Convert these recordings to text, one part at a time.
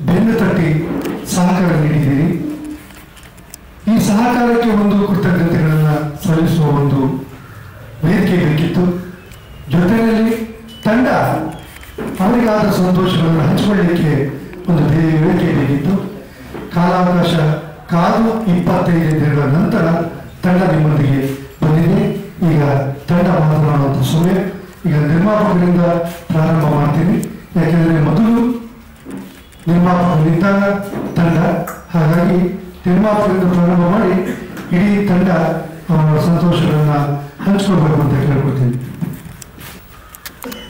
ಬೆನ್ನು ತಟ್ಟಿ ಸಹಕಾರ ನೀಡಿದ್ದೀರಿ. ಈ ಸಹಕಾರಕ್ಕೆ ಒಂದು ಕೃತಜ್ಞತೆಗಳನ್ನು ಸಲ್ಲಿಸುವ ಒಂದು ವೇದಿಕೆ ಬೇಕಿತ್ತು. ಜೊತೆಯಲ್ಲಿ ತಂಡ ಅವರಿಗಾದ ಸಂತೋಷಗಳನ್ನು ಹಂಚಿಕೊಳ್ಳಲಿಕ್ಕೆ ಒಂದು ವೇದಿಕೆ ಬೇಕಿತ್ತು. ಕಾಲಾವಕಾಶ ಕಾದು 25 ದಿನಗಳ ನಂತರ ತಂಡ ನಿಮ್ಮೊಂದಿಗೆ ಬಂದಿದೆ. ಈಗ ತಂಡ ಮಾತನಾಡುವಂಥ ಸಮಯ. ಈಗ ನಿರ್ಮಾಪಕರಿಂದ ಪ್ರಾರಂಭ ಮಾಡ್ತೀನಿ. ಯಾಕೆಂದರೆ ಮೊದಲು ನಿರ್ಮಾಪಕರಿದ್ದಾಗ ತಂಡ, ಹಾಗಾಗಿ ನಿರ್ಮಾಪಕರಿಂದ ಪ್ರಾರಂಭ ಮಾಡಿ ಇಡೀ ತಂಡ ಸಂತೋಷಗಳನ್ನ ಹಂಚ್ಕೊಳ್ಬೇಕು ಅಂತ ಕೇಳ್ಕೊತೀನಿ.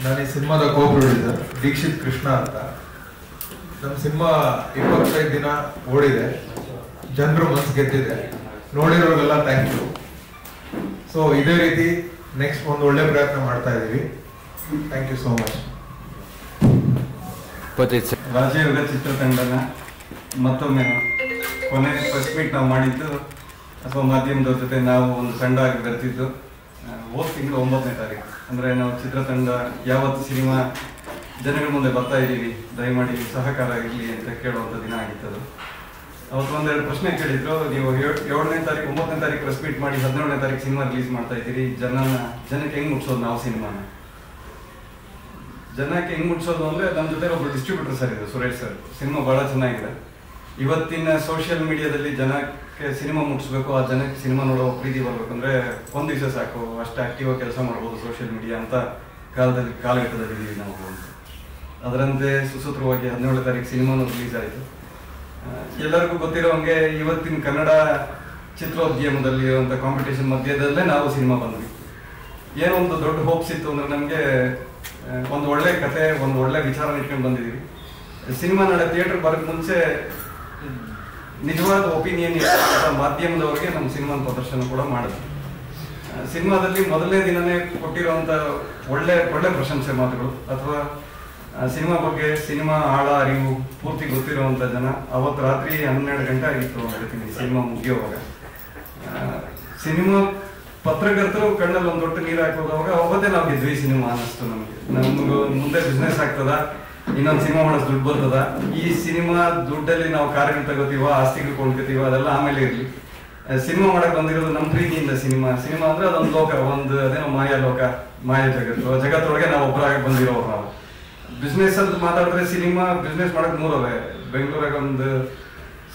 ನಾನು ಈ ಸಿನಿಮಾದ ಕೋ-ಪ್ರೊಡ್ಯೂಸರ್ ದೀಕ್ಷಿತ್ ಕೃಷ್ಣ ಅಂತ. ನಮ್ಮ ಸಿನಿಮಾ 25 ದಿನ ಓಡಿದೆ, ಜನರು ಮನಸ್ಸು ಗೆದ್ದಿದೆ. ನೋಡಿರೋರಿಗೆಲ್ಲ ಥ್ಯಾಂಕ್ ಯು. ಸೊ ಇದೇ ರೀತಿ ನೆಕ್ಸ್ಟ್ ಒಂದು ಒಳ್ಳೆ ಪ್ರಯತ್ನ ಮಾಡ್ತಾ ಇದ್ದೀವಿ. Thank you so much. Rajayoga ಚಿತ್ರತಂಡನ ಮತ್ತೊಮ್ಮೆ ಕೊನೆ ಫಸ್ಟ್ ಮೀಟ್ ನಾವು ಮಾಡಿದ್ದು ಅಥವಾ ಮಾಧ್ಯಮದವ್ರ ಜೊತೆ ನಾವು ಒಂದು ತಂಡ ಆಗಿ ಬರ್ತಿದ್ದು ಹೋದ ತಿಂಗಳು 9ನೇ ತಾರೀಕು. ಅಂದರೆ ನಾವು ಚಿತ್ರತಂಡ ಯಾವತ್ತು ಸಿನಿಮಾ ಜನಗಳ ಮುಂದೆ ಬರ್ತಾ ಇದ್ದೀವಿ, ದಯಮಾಡಿ ಸಹಕಾರ ಇರಲಿ ಅಂತ ಕೇಳುವಂಥ ದಿನ ಆಗಿತ್ತದು. ಅವತ್ತು ಒಂದೆರಡು ಪ್ರಶ್ನೆ ಕೇಳಿದ್ರು. ನೀವು 7ನೇ ತಾರೀಕು 9ನೇ ತಾರೀಕು ಪ್ರೆಸ್ ಮೀಟ್ ಮಾಡಿ 17ನೇ ತಾರೀಕು ಸಿನಿಮಾ ರಿಲೀಸ್ ಮಾಡ್ತಾ ಇದ್ದೀರಿ, ಜನಕ್ಕೆ ಹೆಂಗೆ ಮುಟ್ಸೋದು ನಾವು ಸಿನಿಮಾನ? ಜನಕ್ಕೆ ಹೆಂಗೆ ಮುಟ್ಸೋದು ಅಂದರೆ ನಮ್ಮ ಜೊತೆ ಒಬ್ಬರು ಡಿಸ್ಟ್ರಿಬ್ಯೂಟರ್ ಸರ್ ಇದೆ, ಸುರೇಶ್ ಸರ್. ಸಿನಿಮಾ ಭಾಳ ಚೆನ್ನಾಗಿದೆ. ಇವತ್ತಿನ ಸೋಷಿಯಲ್ ಮೀಡಿಯಾದಲ್ಲಿ ಜನಕ್ಕೆ ಸಿನಿಮಾ ಮುಟ್ಟಿಸ್ಬೇಕು, ಆ ಜನಕ್ಕೆ ಸಿನಿಮಾ ನೋಡೋ ಪ್ರೀತಿ ಬರಬೇಕು ಅಂದರೆ ಒಂದು ದಿವಸ ಸಾಕು, ಅಷ್ಟು ಆಕ್ಟಿವ್ ಆಗಿ ಕೆಲಸ ಮಾಡ್ಬೋದು ಸೋಷಿಯಲ್ ಮೀಡಿಯಾ ಅಂತ ಕಾಲಘಟ್ಟದಲ್ಲಿದ್ದೀವಿ ನಾವು. ಅದರಂತೆ ಸುಸೂತ್ರವಾಗಿ 17ನೇ ತಾರೀಕು ಸಿನಿಮಾನು ರಿಲೀಸ್ ಆಯಿತು. ಎಲ್ಲರಿಗೂ ಗೊತ್ತಿರೋ ಹಂಗೆ ಇವತ್ತಿನ ಕನ್ನಡ ಚಿತ್ರೋದ್ಯಮದಲ್ಲಿ ಇರುವಂಥ ಕಾಂಪಿಟೇಷನ್ ಮಧ್ಯದಲ್ಲೇ ನಾವು ಸಿನಿಮಾ ಬಂದ್ವಿ. ಏನೋ ಒಂದು ದೊಡ್ಡ ಹೋಪ್ಸ್ ಇತ್ತು ಅಂದರೆ ನಮಗೆ ಒಂದು ಒಳ್ಳೆ ಕತೆ, ಒಂದು ಒಳ್ಳೆ ವಿಚಾರ ಇಟ್ಕೊಂಡು ಬಂದಿದ್ದೀವಿ. ಸಿನಿಮಾ ನಾಳೆ ಥಿಯೇಟರ್ ಬರೋಕ್ಕೆ ಮುಂಚೆ ನಿಜವಾದ ಒಪಿನಿಯನ್ ಮಾಧ್ಯಮದವರಿಗೆ ನಮ್ಮ ಸಿನಿಮಾನ ಪ್ರದರ್ಶನ ಕೂಡ ಮಾಡಿದ್ವಿ. ಸಿನಿಮಾದಲ್ಲಿ ಮೊದಲನೇ ದಿನನೇ ಕೊಟ್ಟಿರುವಂಥ ಒಳ್ಳೆ ಪ್ರಶಂಸೆ ಮಾತುಗಳು ಅಥವಾ ಸಿನಿಮಾ ಬಗ್ಗೆ, ಸಿನಿಮಾ ಆಳ ಅರಿವು ಪೂರ್ತಿ ಗೊತ್ತಿರುವಂಥ ಜನ. ಅವತ್ತು ರಾತ್ರಿ 12 ಗಂಟೆ ಆಗಿತ್ತು ಹೇಳ್ತೀನಿ ಸಿನಿಮಾ ಮುಗಿಯುವಾಗ. ಸಿನಿಮಾ ಪತ್ರಕರ್ತರು ಕಣ್ಣಲ್ಲಿ ಒಂದು ದೊಡ್ಡ ನೀರು ಹಾಕೋದವಾಗ ಅವತ್ತೇ ನಾವು ಗೆದ್ವಿ ಸಿನಿಮಾ ಅನ್ನಿಸ್ತು ನಮಗೆ. ನಮ್ಗೆ ಮುಂದೆ ಬಿಸ್ನೆಸ್ ಆಗ್ತದ, ಇನ್ನೊಂದು ಸಿನಿಮಾ ಮಾಡೋದು ದುಡ್ಡು ಬರ್ತದ, ಈ ಸಿನಿಮಾ ದುಡ್ಡಲ್ಲಿ ನಾವು ಕಾರ್ಯಗಳು ತಗೋತೀವ, ಆಸ್ತಿಗಳು ಕೊಂಡ್ಕೋತೀವ, ಅದೆಲ್ಲ ಆಮೇಲೆ ಇರಲಿ. ಸಿನಿಮಾ ಮಾಡಕ್ ಬಂದಿರೋದು ನಮ್ಮ ಪ್ರೀತಿಯಿಂದ ಸಿನಿಮಾ ಅಂದ್ರೆ ಅದೊಂದು ಲೋಕ, ಒಂದು ಅದೇನೋ ಮಾಯಾ ಲೋಕ, ಮಾಯಾ ಜಗತ್ತೊಳಗೆ ನಾವು ಒಬ್ಬರಾಗಿ ಬಂದಿರೋರು. ನಾವು ಬಿಸ್ನೆಸ್ ಅಂತ ಮಾತಾಡಿದ್ರೆ ಸಿನಿಮಾ ಬಿಸ್ನೆಸ್ ಮಾಡಕ್ 3 ಅವೆ. ಬೆಂಗಳೂರಾಗ ಒಂದು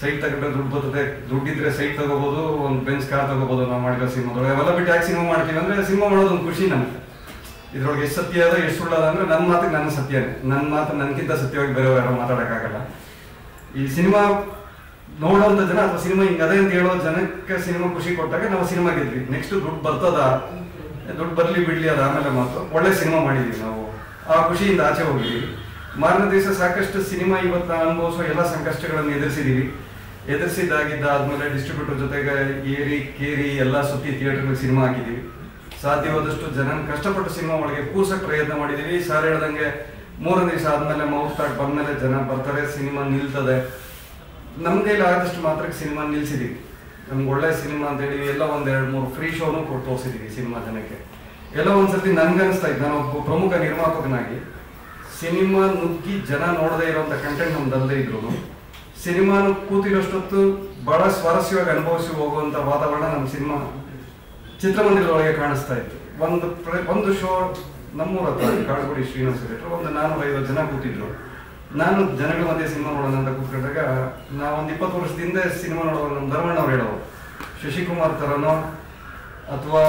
ಸೈಟ್ ತಗೊಂಡ್ರೆ ದುಡ್ಡು ಬರ್ತದೆ, ದುಡ್ಡಿದ್ರೆ ಸೈಟ್ ತಗೋಬಹುದು, ಒಂದು ಬೆಂಚ್ ಕಾರ್ ತಗೋಬಹುದು ನಾವು ಮಾಡಿರೋ ಸಿನಿಮಾದೊಳಗೆ. ಅವೆಲ್ಲ ಬಿಟ್ಟು ಯಾಕೆ ಸಿನಿಮಾ ಮಾಡ್ತೀವಿ ಅಂದ್ರೆ ಸಿನಿಮಾ ಮಾಡೋದು ಒಂದು ಖುಷಿ ನಮ್ಗೆ. ಇದ್ರೊಳಗೆ ಎಷ್ಟು ಸತ್ಯ ಅದ ಎಷ್ಟು ಸುಳ್ಳದ ಅಂದ್ರೆ ನನ್ನ ಮಾತಿಗೆ ನನ್ನ ಸತ್ಯನೇ, ನನ್ನ ಮಾತು ನನಗಿಂತ ಸತ್ಯವಾಗಿ ಬೇರೆಯವ್ರು ಯಾರೋ ಮಾತಾಡೋಕ್ಕಾಗಲ್ಲ. ಈ ಸಿನಿಮಾ ನೋಡೋಂಥ ಜನ ಅಥವಾ ಸಿನಿಮಾ ಹಿಂಗದೆ ಅಂತ ಹೇಳೋ ಜನಕ್ಕೆ ಸಿನಿಮಾ ಖುಷಿ ಕೊಟ್ಟಾಗ ನಾವು ಸಿನಿಮಾ ಗೆದ್ವಿ. ನೆಕ್ಸ್ಟ್ ದುಡ್ಡು ಬರ್ತದ, ದುಡ್ಡು ಬರ್ಲಿ ಬಿಡ್ಲಿ ಅದು ಆಮೇಲೆ ಮಾತು. ಒಳ್ಳೆ ಸಿನಿಮಾ ಮಾಡಿದೀವಿ ನಾವು, ಆ ಖುಷಿಯಿಂದ ಆಚೆ ಹೋಗಿದ್ದೀವಿ. ಮಾರನೇ ದಿವಸ ಸಾಕಷ್ಟು ಸಿನಿಮಾ ಇವತ್ತು ಅನುಭವಿಸೋ ಎಲ್ಲ ಸಂಕಷ್ಟಗಳನ್ನು ಎದುರಿಸಿದ್ದಾದ್ಮೇಲೆ ಡಿಸ್ಟ್ರಿಬ್ಯೂಟರ್ ಜೊತೆಗೆ ಏರಿ ಕೇರಿ ಎಲ್ಲ ಸುತ್ತಿ ಥಿಯೇಟರ್ಗಳಿಗೆ ಸಿನಿಮಾ ಹಾಕಿದ್ದೀವಿ. ಸಾಧ್ಯವಾದಷ್ಟು ಜನ ಕಷ್ಟಪಟ್ಟು ಸಿನಿಮಾ ಒಳಗೆ ಕೂರ್ಸಕ್ಕೆ ಪ್ರಯತ್ನ ಮಾಡಿದ್ದೀವಿ. ಸರ್ ಹೇಳ್ದಂಗೆ 3 ದಿವಸ ಆದ್ಮೇಲೆ ಮೌತ್ ಟಾಕ್ ಬಂದ್ಮೇಲೆ ಜನ ಬರ್ತಾರೆ, ಸಿನಿಮಾ ನಿಲ್ತದೆ. ನಮ್ಮ ಕೈಲಿ ಆದಷ್ಟು ಮಾತ್ರಕ್ಕೆ ಸಿನಿಮಾ ನಿಲ್ಸಿದೀವಿ. ನಮ್ಗೆ ಒಳ್ಳೆ ಸಿನಿಮಾ ಅಂತ ಹೇಳಿ ಎಲ್ಲ 1-2-3 ಫ್ರೀ ಶೋನು ಕೊಟ್ಟು ತೋರಿಸಿದೀವಿ ಸಿನಿಮಾ ಜನಕ್ಕೆ. ಎಲ್ಲ ಒಂದ್ಸರ್ತಿ ನನ್ಗನ್ನಿಸ್ತಾ ಇತ್ತು, ನಾನು ಒಬ್ಬ ಪ್ರಮುಖ ನಿರ್ಮಾಪಕನಾಗಿ ಸಿನಿಮಾ ನುಗ್ಗಿ ಜನ ನೋಡದೇ ಇರೋಂಥ ಕಂಟೆಂಟ್ ನಮ್ದಲ್ಲದೆ ಇದ್ರು ಸಿನಿಮಾನು ಕೂತಿರೋಷ್ಟೊತ್ತು ಬಹಳ ಸ್ವಾರಸ್ಯವಾಗಿ ಅನುಭವಿಸಿ ಹೋಗುವಂಥ ವಾತಾವರಣ ನಮ್ಮ ಸಿನಿಮಾ ಚಿತ್ರಮಂದಿರದೊಳಗೆ ಕಾಣಿಸ್ತಾ ಇತ್ತು. ಒಂದು ಶೋ ನಮ್ಮೂರ ಹತ್ರ ಕಾಡುಗುಡಿ ಶ್ರೀನಿವಾಸ ಥಿಯೇಟರ್ ಒಂದು 450 ಜನ ಕೂತಿದ್ರು. ನಾನು ಜನಗಳ ಮಧ್ಯೆ ಸಿನಿಮಾ ನೋಡೋಣ ಅಂತ ಕೂತ್ಕೊಂಡಾಗ ನಾವೊಂದು 20 ವರ್ಷದಿಂದ ಸಿನಿಮಾ ನೋಡೋರು ನಮ್ಮ ಧರ್ಮಣ್ಣ ಅವ್ರು ಹೇಳೋರು, ಶಶಿಕುಮಾರ್ ಥರನೋ ಅಥವಾ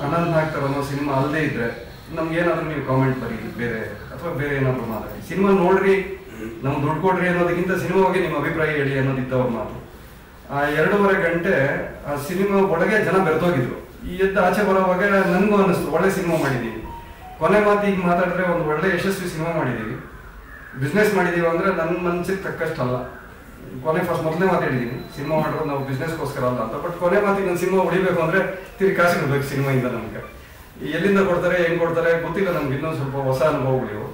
ಅನಂತ್ ನಾಗ್ ಥರನೋ ಸಿನಿಮಾ ಅಲ್ಲದೆ ಇದ್ರೆ ನಮ್ಗೇನಾದ್ರೂ ನೀವು ಕಾಮೆಂಟ್ ಬರೀ ಬೇರೆ ಅಥವಾ ಬೇರೆ ಏನಾದರೂ ಮಾತಾಡಿ, ಸಿನಿಮಾ ನೋಡ್ರಿ, ನಮ್ಗೆ ದುಡ್ಡು ಕೊಡ್ರಿ ಅನ್ನೋದಕ್ಕಿಂತ ಸಿನಿಮಾ ಬಗ್ಗೆ ನಿಮ್ಮ ಅಭಿಪ್ರಾಯ ಹೇಳಿ ಅನ್ನೋದಿತ್ತು ಅವ್ರ ಮಾತು. ಆ 2.5 ಗಂಟೆ ಆ ಸಿನಿಮಾ ಒಳಗೆ ಜನ ಬೆರೆತೋಗಿದ್ರು. ಈ ಎದ್ದು ಆಚೆ ಬರೋವಾಗ ನನಗೂ ಅನ್ನಿಸ್ತು ಒಳ್ಳೆ ಸಿನಿಮಾ ಮಾಡಿದ್ದೀವಿ. ಕೊನೆ ಮಾತು ಈಗ ಮಾತಾಡಿದ್ರೆ ಒಂದು ಒಳ್ಳೆ ಯಶಸ್ವಿ ಸಿನಿಮಾ ಮಾಡಿದ್ದೀವಿ, ಬಿಸ್ನೆಸ್ ಮಾಡಿದ್ದೀವಿ ಅಂದರೆ ನನ್ನ ಮನಸ್ಸಿಗೆ ತಕ್ಕಷ್ಟಲ್ಲ. ಮೊದಲನೇ ಮಾತಾಡಿದ್ದೀನಿ, ಸಿನಿಮಾ ಮಾಡೋದು ನಾವು ಬಿಸ್ನೆಸ್ಗೋಸ್ಕರ ಅಲ್ಲ ಅಂತ. ಬಟ್ ಕೊನೆ ಮಾತಿಗೆ ನನ್ನ ಸಿನಿಮಾ ಉಳಿಬೇಕು ಅಂದರೆ ತಿರುಗಿ ಕಾಸು ಇರಬೇಕು ಸಿನಿಮಾಯಿಂದ. ನಮಗೆ ಎಲ್ಲಿಂದ ಕೊಡ್ತಾರೆ, ಹೆಂಗೆ ಕೊಡ್ತಾರೆ ಗೊತ್ತಿಲ್ಲ, ನಮ್ಗೆ ಇನ್ನೊಂದು ಸ್ವಲ್ಪ ಹೊಸ ಅನುಭವಗಳು.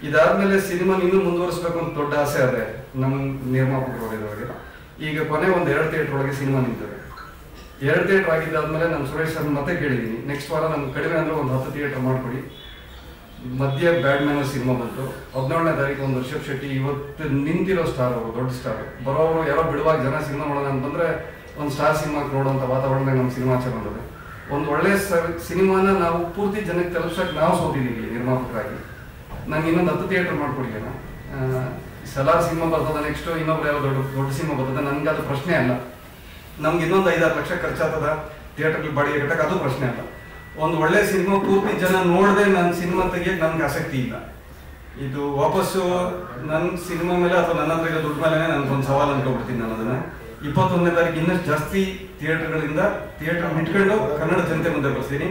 ಇದಾದ್ಮೇಲೆ ಸಿನಿಮಾ ಇನ್ನೂ ಮುಂದುವರಿಸ್ಬೇಕು ಅಂತ ದೊಡ್ಡ ಆಸೆ ಅದೇ ನಮ್ಮ ನಿರ್ಮಾಪಕರು ಹೊಡೆದವರಿಗೆ. ಈಗ ಕೊನೆ ಒಂದು 2 ಥಿಯೇಟರ್ ಒಳಗೆ ಸಿನಿಮಾ ನಿಂತದೆ. 2 ಥಿಯೇಟರ್ ಆಗಿದ್ದಾದ್ಮೇಲೆ ನಾನು ಸುರೇಶ್ ಸರ್ ಮತ್ತೆ ಕೇಳಿದ್ದೀನಿ, ನೆಕ್ಸ್ಟ್ ವಾರ ನಮ್ಗೆ ಕಡಿಮೆ ಅಂದರೆ ಒಂದು 10 ಥಿಯೇಟರ್ ಮಾಡಿಕೊಡಿ, ಮಧ್ಯೆ ಬ್ಯಾಡ್ ಮ್ಯಾನರ್ ಸಿನಿಮಾ ಬಂತು. 17ನೇ ತಾರೀಕು ಒಂದು ರಿಷಬ್ ಶೆಟ್ಟಿ ಇವತ್ತು ನಿಂತಿರೋ ಸ್ಟಾರ್, ಅವರು ದೊಡ್ಡ ಸ್ಟಾರ್. ಬರೋರು ಯಾರೋ ಬಿಡುವಾಗ ಜನ ಸಿನಿಮಾ ನೋಡೋಣ ಅಂತಂದ್ರೆ ಒಂದು ಸ್ಟಾರ್ ಸಿನಿಮಾಗೆ ನೋಡುವಂಥ ವಾತಾವರಣದಾಗ ನಮ್ಮ ಸಿನಿಮಾ ಬಂದಿದೆ. ಒಂದು ಒಳ್ಳೆ ಸಿನಿಮಾನ ನಾವು ಪೂರ್ತಿ ಜನಕ್ಕೆ ತಲುಪಿಸಕ್ಕೆ ನಾವು ಸೋತಿದ್ದೀವಿ ನಿರ್ಮಾಪಕರಾಗಿ. ನಂಗೆ ಇನ್ನೊಂದು 10 ಥಿಯೇಟರ್ ಮಾಡ್ಕೊಡಿಲ್ಲ. ಸಲಾರ್ ಸಿನಿಮಾ ಬರ್ತದೆ, ನೆಕ್ಸ್ಟ್ ಇನ್ನೊಬ್ರು ಯಾವ ದೊಡ್ಡ ಸಿನಿಮಾ ಬರ್ತದೆ, ನನಗೆ ಅದು ಪ್ರಶ್ನೆ ಅಲ್ಲ. ನಮ್ಗೆ ಇನ್ನೊಂದು 5-6 ಲಕ್ಷ ಖರ್ಚಾಗ್ತದ ಥಿಯೇಟರ್ಗೆ ಬಾಡಿಗೆ ಕಟ್ಟಕ್ಕೆ, ಅದು ಪ್ರಶ್ನೆ ಅಲ್ಲ. ಒಂದು ಒಳ್ಳೆ ಸಿನಿಮಾ ಪೂರ್ತಿ ಜನ ನೋಡದೆ ನನ್ನ ಸಿನಿಮಾ ತೆಗಿಯಕ್ಕೆ ನನಗೆ ಆಸಕ್ತಿ ಇಲ್ಲ. ಇದು ವಾಪಸ್ಸು ನನ್ನ ಸಿನಿಮಾ ಮೇಲೆ ಅಥವಾ ನನ್ನ ಹತ್ರ ಇರೋ ದುಡ್ಡು ಮೇಲೆ ನನಗೊಂದು ಸವಾಲು ಅನ್ಕೊಬಿಡ್ತೀನಿ. ನಾನು ಅದನ್ನ 21ನೇ ತಾರೀಕು ಇನ್ನಷ್ಟು ಜಾಸ್ತಿ ಥಿಯೇಟರ್ ಇಟ್ಕೊಂಡು ಕನ್ನಡ ಜನತೆ ಮುಂದೆ ಬರ್ತೀನಿ.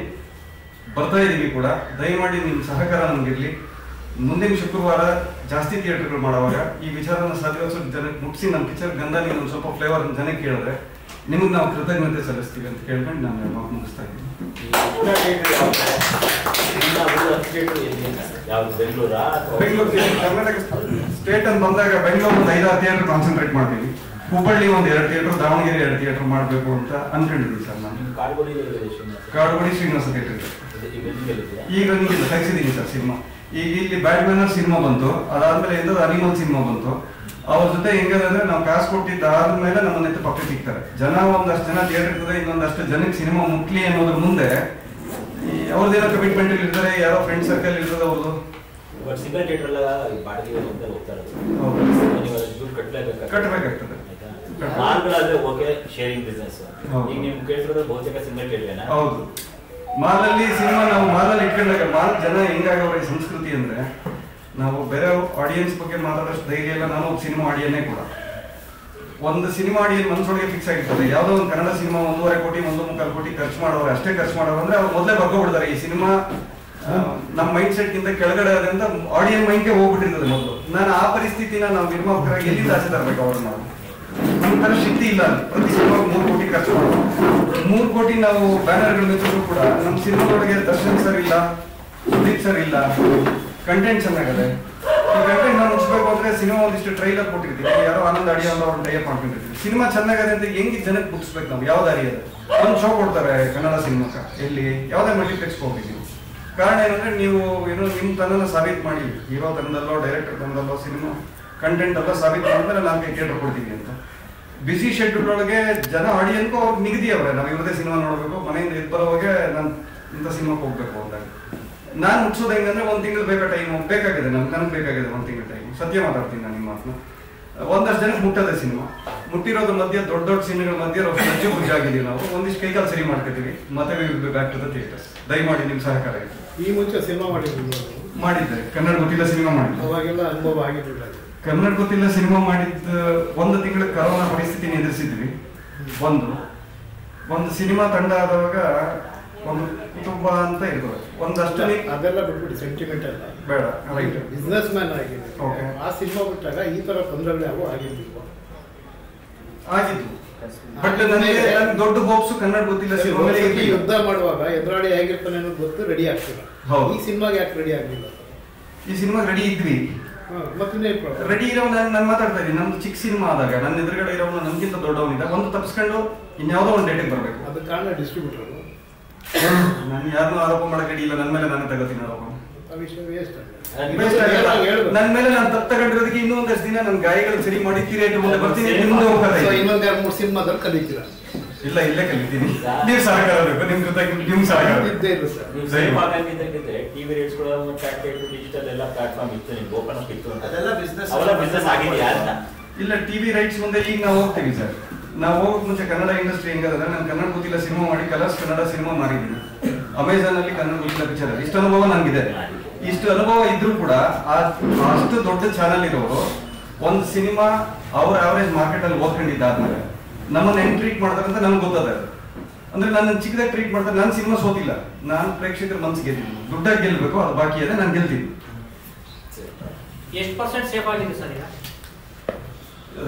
ಬರ್ತಾ ಇದೀವಿ ಕೂಡ. ದಯಮಾಡಿ ನಿಮ್ಮ ಸಹಕಾರ ನಮಗಿರ್ಲಿ. ಮುಂದಿನ ಶುಕ್ರವಾರ ಜಾಸ್ತಿ ಥಿಯೇಟರ್ಗಳು ಮಾಡುವಾಗ ಈ ವಿಚಾರನ ಸಾಧ್ಯವಾದ ಜನಕ್ಕೆ ಮುಗಿಸಿ ನಮ್ಮ ಪಿಕ್ಚರ್ ಗಂಧ ನೀವು ಒಂದು ಸ್ವಲ್ಪ ಫ್ಲೇವರ್ ಜನಕ್ಕೆ ಕೇಳಿದ್ರೆ ನಿಮಗೆ ನಾವು ಕೃತಜ್ಞತೆ ಸಲ್ಲಿಸ್ತೀವಿ ಅಂತ ಕೇಳ್ಕೊಂಡು ನಾನು ಮಾತು ಮುಗಿಸ್ತಾ ಇದ್ದೀನಿ. ಬೆಂಗಳೂರು ಕರ್ನಾಟಕ ಸ್ಟೇಟ್ ಅಂತ ಬಂದಾಗ ಬೆಂಗಳೂರು ಒಂದು 5-6 ಥಿಯೇಟರ್ ಕಾನ್ಸಂಟ್ರೇಟ್ ಮಾಡ್ತೀವಿ. ಹುಬ್ಬಳ್ಳಿ ಒಂದು 2 ಥಿಯೇಟರ್, ದಾವಣಗೆರೆ 2 ಥಿಯೇಟರ್ ಮಾಡಬೇಕು ಅಂತ ಅನ್ಕೊಂಡಿದ್ದೀನಿ ಸರ್. ನಾನು ಕಾಡುಗೋಡಿ ಶ್ರೀನಿವಾಸ ಥಿಯೇಟರ್ ಈಗ ನಿಮಗೆ ತೆಗೆಸಿದ್ದೀನಿ ಸರ್ ಸಿನಿಮಾ. ಈಗ ಇಲ್ಲಿ ಬ್ಯಾಡ್ ಮ್ಯಾನರ್ ಸಿನಿಮಾ ಬಂತು, ಅದಾದ್ಮೇಲೆ ಎಂದೋ ಅನಿಮಲ್ ಸಿನಿಮಾ ಬಂತು. ಅವ್ರ ಜೊತೆ ಹೆಂಗಂದ್ರೆ ನಾವು ಕಾಸು ಕೊಟ್ಟಿದ್ದಾದ್ಮೇಲೆ ನಮ್ಮನ್ನ ಪಕ್ಕ ಸಿಗ್ತಾರೆ ಜನ. ಒಂದಷ್ಟು ಜನ ಥಿಯೇಟರ್ ಇರ್ತದೆ, ಇನ್ನೊಂದಷ್ಟು ಜನಕ್ಕೆ ಸಿನಿಮಾ ಮುಟ್ಲಿ ಅನ್ನೋದ್ರ ಮುಂದೆ ಅವ್ರದ್ದೇನೋ ಕಮಿಟ್ಮೆಂಟ್ ಇರ್ತಾರೆ, ಯಾರೋ ಫ್ರೆಂಡ್ ಸರ್ಕಲ್ ಇರ್ತದೆ ಅವ್ರದ್ದು. ಕಟ್ಟಬೇಕಾಗ್ತದೆ. ಹೌದು, ಮಾಲಲ್ಲಿ ಸಿನಿಮಾ ನಾವು ಮಾಲಲ್ಲಿ ಇಟ್ಕೊಂಡಾಗ ಮಾಲ್ ಜನ ಹೆಂಗಾಗವ್ರ ಈ ಸಂಸ್ಕೃತಿ ಅಂದ್ರೆ ನಾವು ಬೇರೆ ಆಡಿಯನ್ಸ್ ಬಗ್ಗೆ ಮಾತಾಡೋಷ್ಟು ಧೈರ್ಯ ಇಲ್ಲ. ನಾನು ಸಿನಿಮಾ ಆಡಿಯನ್ನೇ ಕೂಡ. ಒಂದು ಸಿನಿಮಾ ಆಡಿಯನ್ ಮನಸ್ಸೊಳಗೆ ಫಿಕ್ಸ್ ಆಗಿರ್ತದೆ. ಯಾವುದೋ ಒಂದು ಕನ್ನಡ ಸಿನಿಮಾ 1.25 ಕೋಟಿ 1.25 ಕೋಟಿ ಖರ್ಚು ಮಾಡೋರು, ಅಷ್ಟೇ ಖರ್ಚು ಮಾಡೋರು ಅಂದ್ರೆ ಅವ್ರು ಮೊದಲೇ ಬರ್ಕೊಬಿಡ್ತಾರೆ ಈ ಸಿನಿಮಾ ನಮ್ಮ ಮೈಂಡ್ ಸೆಟ್ ಗಿಂತ ಕೆಳಗಡೆ ಆದ್ರಿಂದ ಆಡಿಯನ್ ಮೈಂಡ್ಗೆ ಹೋಗ್ಬಿಟ್ಟಿರ್ತದೆ ಮೊದಲು. ನಾನು ಆ ಪರಿಸ್ಥಿತಿನ ನಾವು ನಿರ್ಮಾಪಕರಾಗಿ ಎಲ್ಲಿಂದ ಆಸೆ ತರಬೇಕು ಅವ್ರು? ನಾವು ನಮ್ಮ ತರ ಶಕ್ತಿ ಇಲ್ಲ. ಪ್ರತಿ ಸಿನಿಮಾಗೆ 3 ಕೋಟಿ ಖರ್ಚು ಮಾಡೋದು. 3 ಕೋಟಿ ನಾವು ಬ್ಯಾನರ್ಗಳು ಮೆಚ್ಚಿದ್ರು ಕೂಡ ನಮ್ಮ ಸಿನಿಮಾದೊಳಗೆ ದರ್ಶನ್ ಸರ್ ಇಲ್ಲ, ಸುದೀಪ್ ಸರ್ ಇಲ್ಲ, ಕಂಟೆಂಟ್ ಚೆನ್ನಾಗದೆ. ಈ ಕಂಟೆಂಟ್ ನಾವು ಮುಗಿಸ್ಬೇಕು ಅಂದ್ರೆ ಸಿನಿಮಾ ಒಂದಿಷ್ಟು ಟ್ರೈಲರ್ ಕೊಟ್ಟಿರ್ತೀವಿ, ಯಾರೋ ಆನಂದ್ ಅಡಿಯ ಅಂತ ಒಂದು ಟೈಪ್ ಮಾಡ್ಕೊಂಡಿರ್ತೀವಿ. ಸಿನಿಮಾ ಚೆನ್ನಾಗದೆ ಅಂತ ಹೆಂಗೆ ಜನಕ್ಕೆ ಮುಗಿಸ್ಬೇಕು? ನಾವು ಯಾವ ದಾರಿ ಅದ? ಒಂದು ಶೋ ಕೊಡ್ತಾರೆ ಕನ್ನಡ ಸಿನಿಮಾಕ್ಕೆ, ಎಲ್ಲಿ ಯಾವುದೇ ಮಲ್ಟಿಪ್ಲೆಕ್ಸ್ ಹೋಗ್ತೀವಿ. ಕಾರಣ ಏನಂದ್ರೆ ನೀವು ಏನೋ ನಿಮ್ಮ ತನನ ಸಾಬೀತು ಮಾಡಿ, ಹೀರೋ ತಂದಲ್ಲೋ ಡೈರೆಕ್ಟರ್ ತಂದಲ್ಲೋ ಸಿನಿಮಾ ಕಂಟೆಂಟ್ ಎಲ್ಲ ಸಾಬೀತು ಮಾಡಿದ್ರೆ ನಾವು ಥಿಯೇಟರ್ ಕೊಡ್ತೀವಿ ಅಂತ. ಬಿಸಿ ಶೆಡ್ಯೂಲ್ ಒಳಗೆ ಜನ ಆಡಿಯನ್ಗೂ ಅವ್ರಿಗೆ ನಿಗದಿ ಅವ್ರೆ, ನಾವು ಇವ್ರದೇ ಸಿನಿಮಾ ನೋಡ್ಬೇಕು, ಮನೆಯಿಂದ ಎದ್ದು ಬರೋವಾಗ ನಾನು ಇಂಥ ಸಿನಿಮಾಕ್ಕೆ ಹೋಗ್ಬೇಕು ಅಂದಾಗ ನಾನು ಮುಗಿಸೋದು ಹೆಂಗಂದ್ರೆ 1 ತಿಂಗಳು ಬೇಕಾ ಟೈಮ್ ಬೇಕಾಗಿದೆ. ನನಗೆ ಬೇಕಾಗಿದೆ 1 ತಿಂಗಳು ಟೈಮ್. ಸತ್ಯ ಮಾತಾಡ್ತೀನಿ ನಾನು ನಿಮ್ಮ ಮಾತನ್ನ. ಒಂದಷ್ಟು ಜನಕ್ಕೆ ಮುಟ್ಟದೆ ಸಿನಿಮಾ. ಮುಟ್ಟಿರೋದ್ರ ಮಧ್ಯೆ ದೊಡ್ಡ ಸಿನಿಮಾಗಳ ಮಧ್ಯೆ ರಜ್ಜು ಗುಜ್ಜು ಆಗಿದ್ದೀವಿ ನಾವು. ಒಂದಿಷ್ಟು ಕೈಕಾಲು ಸರಿ ಮಾಡ್ಕೊತೀವಿ, ಮತ್ತೆ ಬ್ಯಾಕ್ ಟು ದ ಥಿಯೇಟರ್ಸ್. ದಯಮಾಡಿ ನಿಮ್ಮ ಸಹಕಾರ ಇದೆ. ಈ ಮುಂಚೆ ಸಿನಿಮಾ ಮಾಡಿದ್ದೆ, ಕನ್ನಡ ಗೊತ್ತಿಲ್ಲ ಸಿನಿಮಾ ಮಾಡಿದ್ದೆ. ಅವಾಗೆಲ್ಲ ಅನುಭವ ಆಗಿರಲಿಲ್ಲ. ಕನ್ನಡ ಗೊತ್ತಿಲ್ಲ ಸಿನಿಮಾ ಮಾಡಿದ್ದ 1 ತಿಂಗಳ ಕರೋನಾ ಪರಿಸ್ಥಿತಿನ ಎದುರಿಸಿದ್ವಿ. ಒಂದು ಸಿನಿಮಾ ತಂಡ ಆದವಾಗ ಒಂದು ಕುಟುಂಬ ಅಂತ ಇರ್ತದೆ, ಒಂದಷ್ಟು ಅದೆಲ್ಲ ಬಿಟ್ಬಿಡಿ, ಸೆಂಟಿಮೆಂಟ್ ಎಲ್ಲ ಬೇಡ. ರೈಟ್, ಬಿಸ್ನೆಸ್ ಮ್ಯಾನ್ ಆಗಿದೆ. ಓಕೆ, ಆ ಸಿನಿಮಾ ಬಿಟ್ಟಾಗ ಈ ತರ ತೊಂದರೆಗಳು ಯಾವ ಆಗಿರ್ಲಿಲ್ಲ ಆಗಿದ್ದು. ಬಟ್ ನನಗೆ ದೊಡ್ಡ ಹೋಪ್ಸು ಕನ್ನಡ ಗೊತ್ತಿಲ್ಲ ಸಿನಿಮಾ ಯುದ್ಧ ಮಾಡುವಾಗ ಎದುರಾಳಿ ಹೇಗಿರ್ತಾನೆ ಅನ್ನೋದು ಗೊತ್ತು, ರೆಡಿ ಆಗ್ತಿಲ್ಲ. ಈ ಸಿನಿಮಾಗೆ ಯಾಕೆ ರೆಡಿ ಆಗ್ಲಿಲ್ಲ? ಈ ಸಿನಿಮಾ ರೆಡಿ ಇದ್ವಿ. ರೆಡಿ ಇರೋ ನಾನು ಮಾತಾಡ್ತಾ ಇದ್ದೀನಿ. ನಮ್ದು ಚಿಕ್ಕ ಸಿನಿಮಾ ಆದಾಗ ನನ್ನ ಎದುರುಗಡೆ ಇರೋನು ನನ್ಗಿಂತ ದೊಡ್ಡವನಿದ್ದ, ಒಂದು ತಪ್ಪಿಸ್ಕೊಂಡು ಇನ್ಯಾವುದೋ ಒಂದು ಡೇಟಿಗೆ ಬರಬೇಕು. ಅದ ಕಾರಣ ಡಿಸ್ಟ್ರಿಬ್ಯೂಟರ್. ನಾನು ಯಾರನ್ನೂ ಆರೋಪ ಮಾಡಕ್ಕೆ ಇಲ್ಲ, ನನ್ನ ಮೇಲೆ ನಾನೇ ತಗೋತೀನಿ ಆರೋಪ. ನನ್ನ ಮೇಲೆ ನಾನು ತಪ್ಪು ತಗೊಂಡಿರೋದಕ್ಕೆ ಇನ್ನೂ ಒಂದಷ್ಟು ದಿನ ನನ್ನ ಗಾಯಗಳು ಸರಿ ಮಾಡಿ ಥಿಯೇಟರ್ ಮುಂದೆ ಬರ್ತೀನಿ. ಇನ್ನೊಂದು 2-3 ಸಿನಿಮಾದಲ್ಲಿ ಕಲಿತೀರಾ? ಇಲ್ಲ, ಇಲ್ಲೇ ಕಲಿತೀನಿ. ನೀವು ಸಹಕಾರ ಬೇಕು, ನಿಮ್ ಜೊತೆ ನಿಮ್ ಸಹಕಾರ ಇದ್ದೇ ಇಲ್ಲ ಸರ್. ಟಿವಿ ರೇಟ್ಸ್ ಕೂಡ ಡಿಜಿಟಲ್ ಎಲ್ಲ ಪ್ಲಾಟ್ಫಾರ್ಮ್ ಇತ್ತು, ನಿಮ್ಗೆ ಓಪನ್ ಅಪ್ ಇತ್ತು, ಅದೆಲ್ಲ ಬಿಸ್ನೆಸ್ ಆಗಿದೆಯಾ ಅಂತ? ಇಲ್ಲ, ಟಿವಿ ರೈಟ್ಸ್ ಮುಂದೆ ಈಗ ನಾವು ಹೋಗ್ತೀವಿ ಸರ್. ನಾವು ಹೋಗೋಕ್ ಮುಂಚೆ ಕನ್ನಡ ಇಂಡಸ್ಟ್ರಿ ಹೆಂಗಂದ್ರೆ ನಾನು ಕನ್ನಡ ಗೊತ್ತಿಲ್ಲ ಸಿನಿಮಾ ಮಾಡಿ ಕಲರ್ಸ್ ಕನ್ನಡ ಸಿನಿಮಾ ಮಾಡಿದ್ದೀನಿ. ಅಮೆಝಾನ್ ಅಲ್ಲಿ ಕನ್ನಡ ಗೊತ್ತಿಲ್ಲ ಪಿಕ್ಚರ್. ಇಷ್ಟು ಅನುಭವ ನನಗಿದೆ. ಇಷ್ಟು ಅನುಭವ ಇದ್ರೂ ಕೂಡ ಅಷ್ಟು ದೊಡ್ಡ ಚಾನಲ್ ಇರೋರು ಒಂದು ಸಿನಿಮಾ ಅವ್ರ ಆವರೇಜ್ ಮಾರ್ಕೆಟ್ ಅಲ್ಲಿ ಓದ್ಕೊಂಡಿದ್ದಾದ್ಮೇಲೆ ನಮ್ಮನ್ನ ಹೆಂಗ್ ಟ್ರೀಟ್ ಮಾಡ್ತಾರೆ ಅಂತ ನಮ್ಗೆ ಗೊತ್ತದ. ಅಂದ್ರೆ ನನ್ನ ಚಿಕ್ಕದಾಗಿ ಟ್ರೀಟ್ ಮಾಡ್ತಾರೆ. ನನ್ನ ಸಿನಿಮಾ ಸೋತಿಲ್ಲ, ನಾನು ಪ್ರೇಕ್ಷಕರ ಮನ್ಸು ಗೆದ್ದಿದ್ದೀನಿ. ದುಡ್ಡಾಗಿ ಗೆಲ್ಬೇಕು, ಅದು ಬಾಕಿ ಇದೆ, ನಾನು ಗೆಲ್ತೀನಿ. ಎಷ್ಟು ಪರ್ಸೆಂಟ್ ಸೇಫ್ ಆಗಿದೆ ಸರ್ ಈಗ?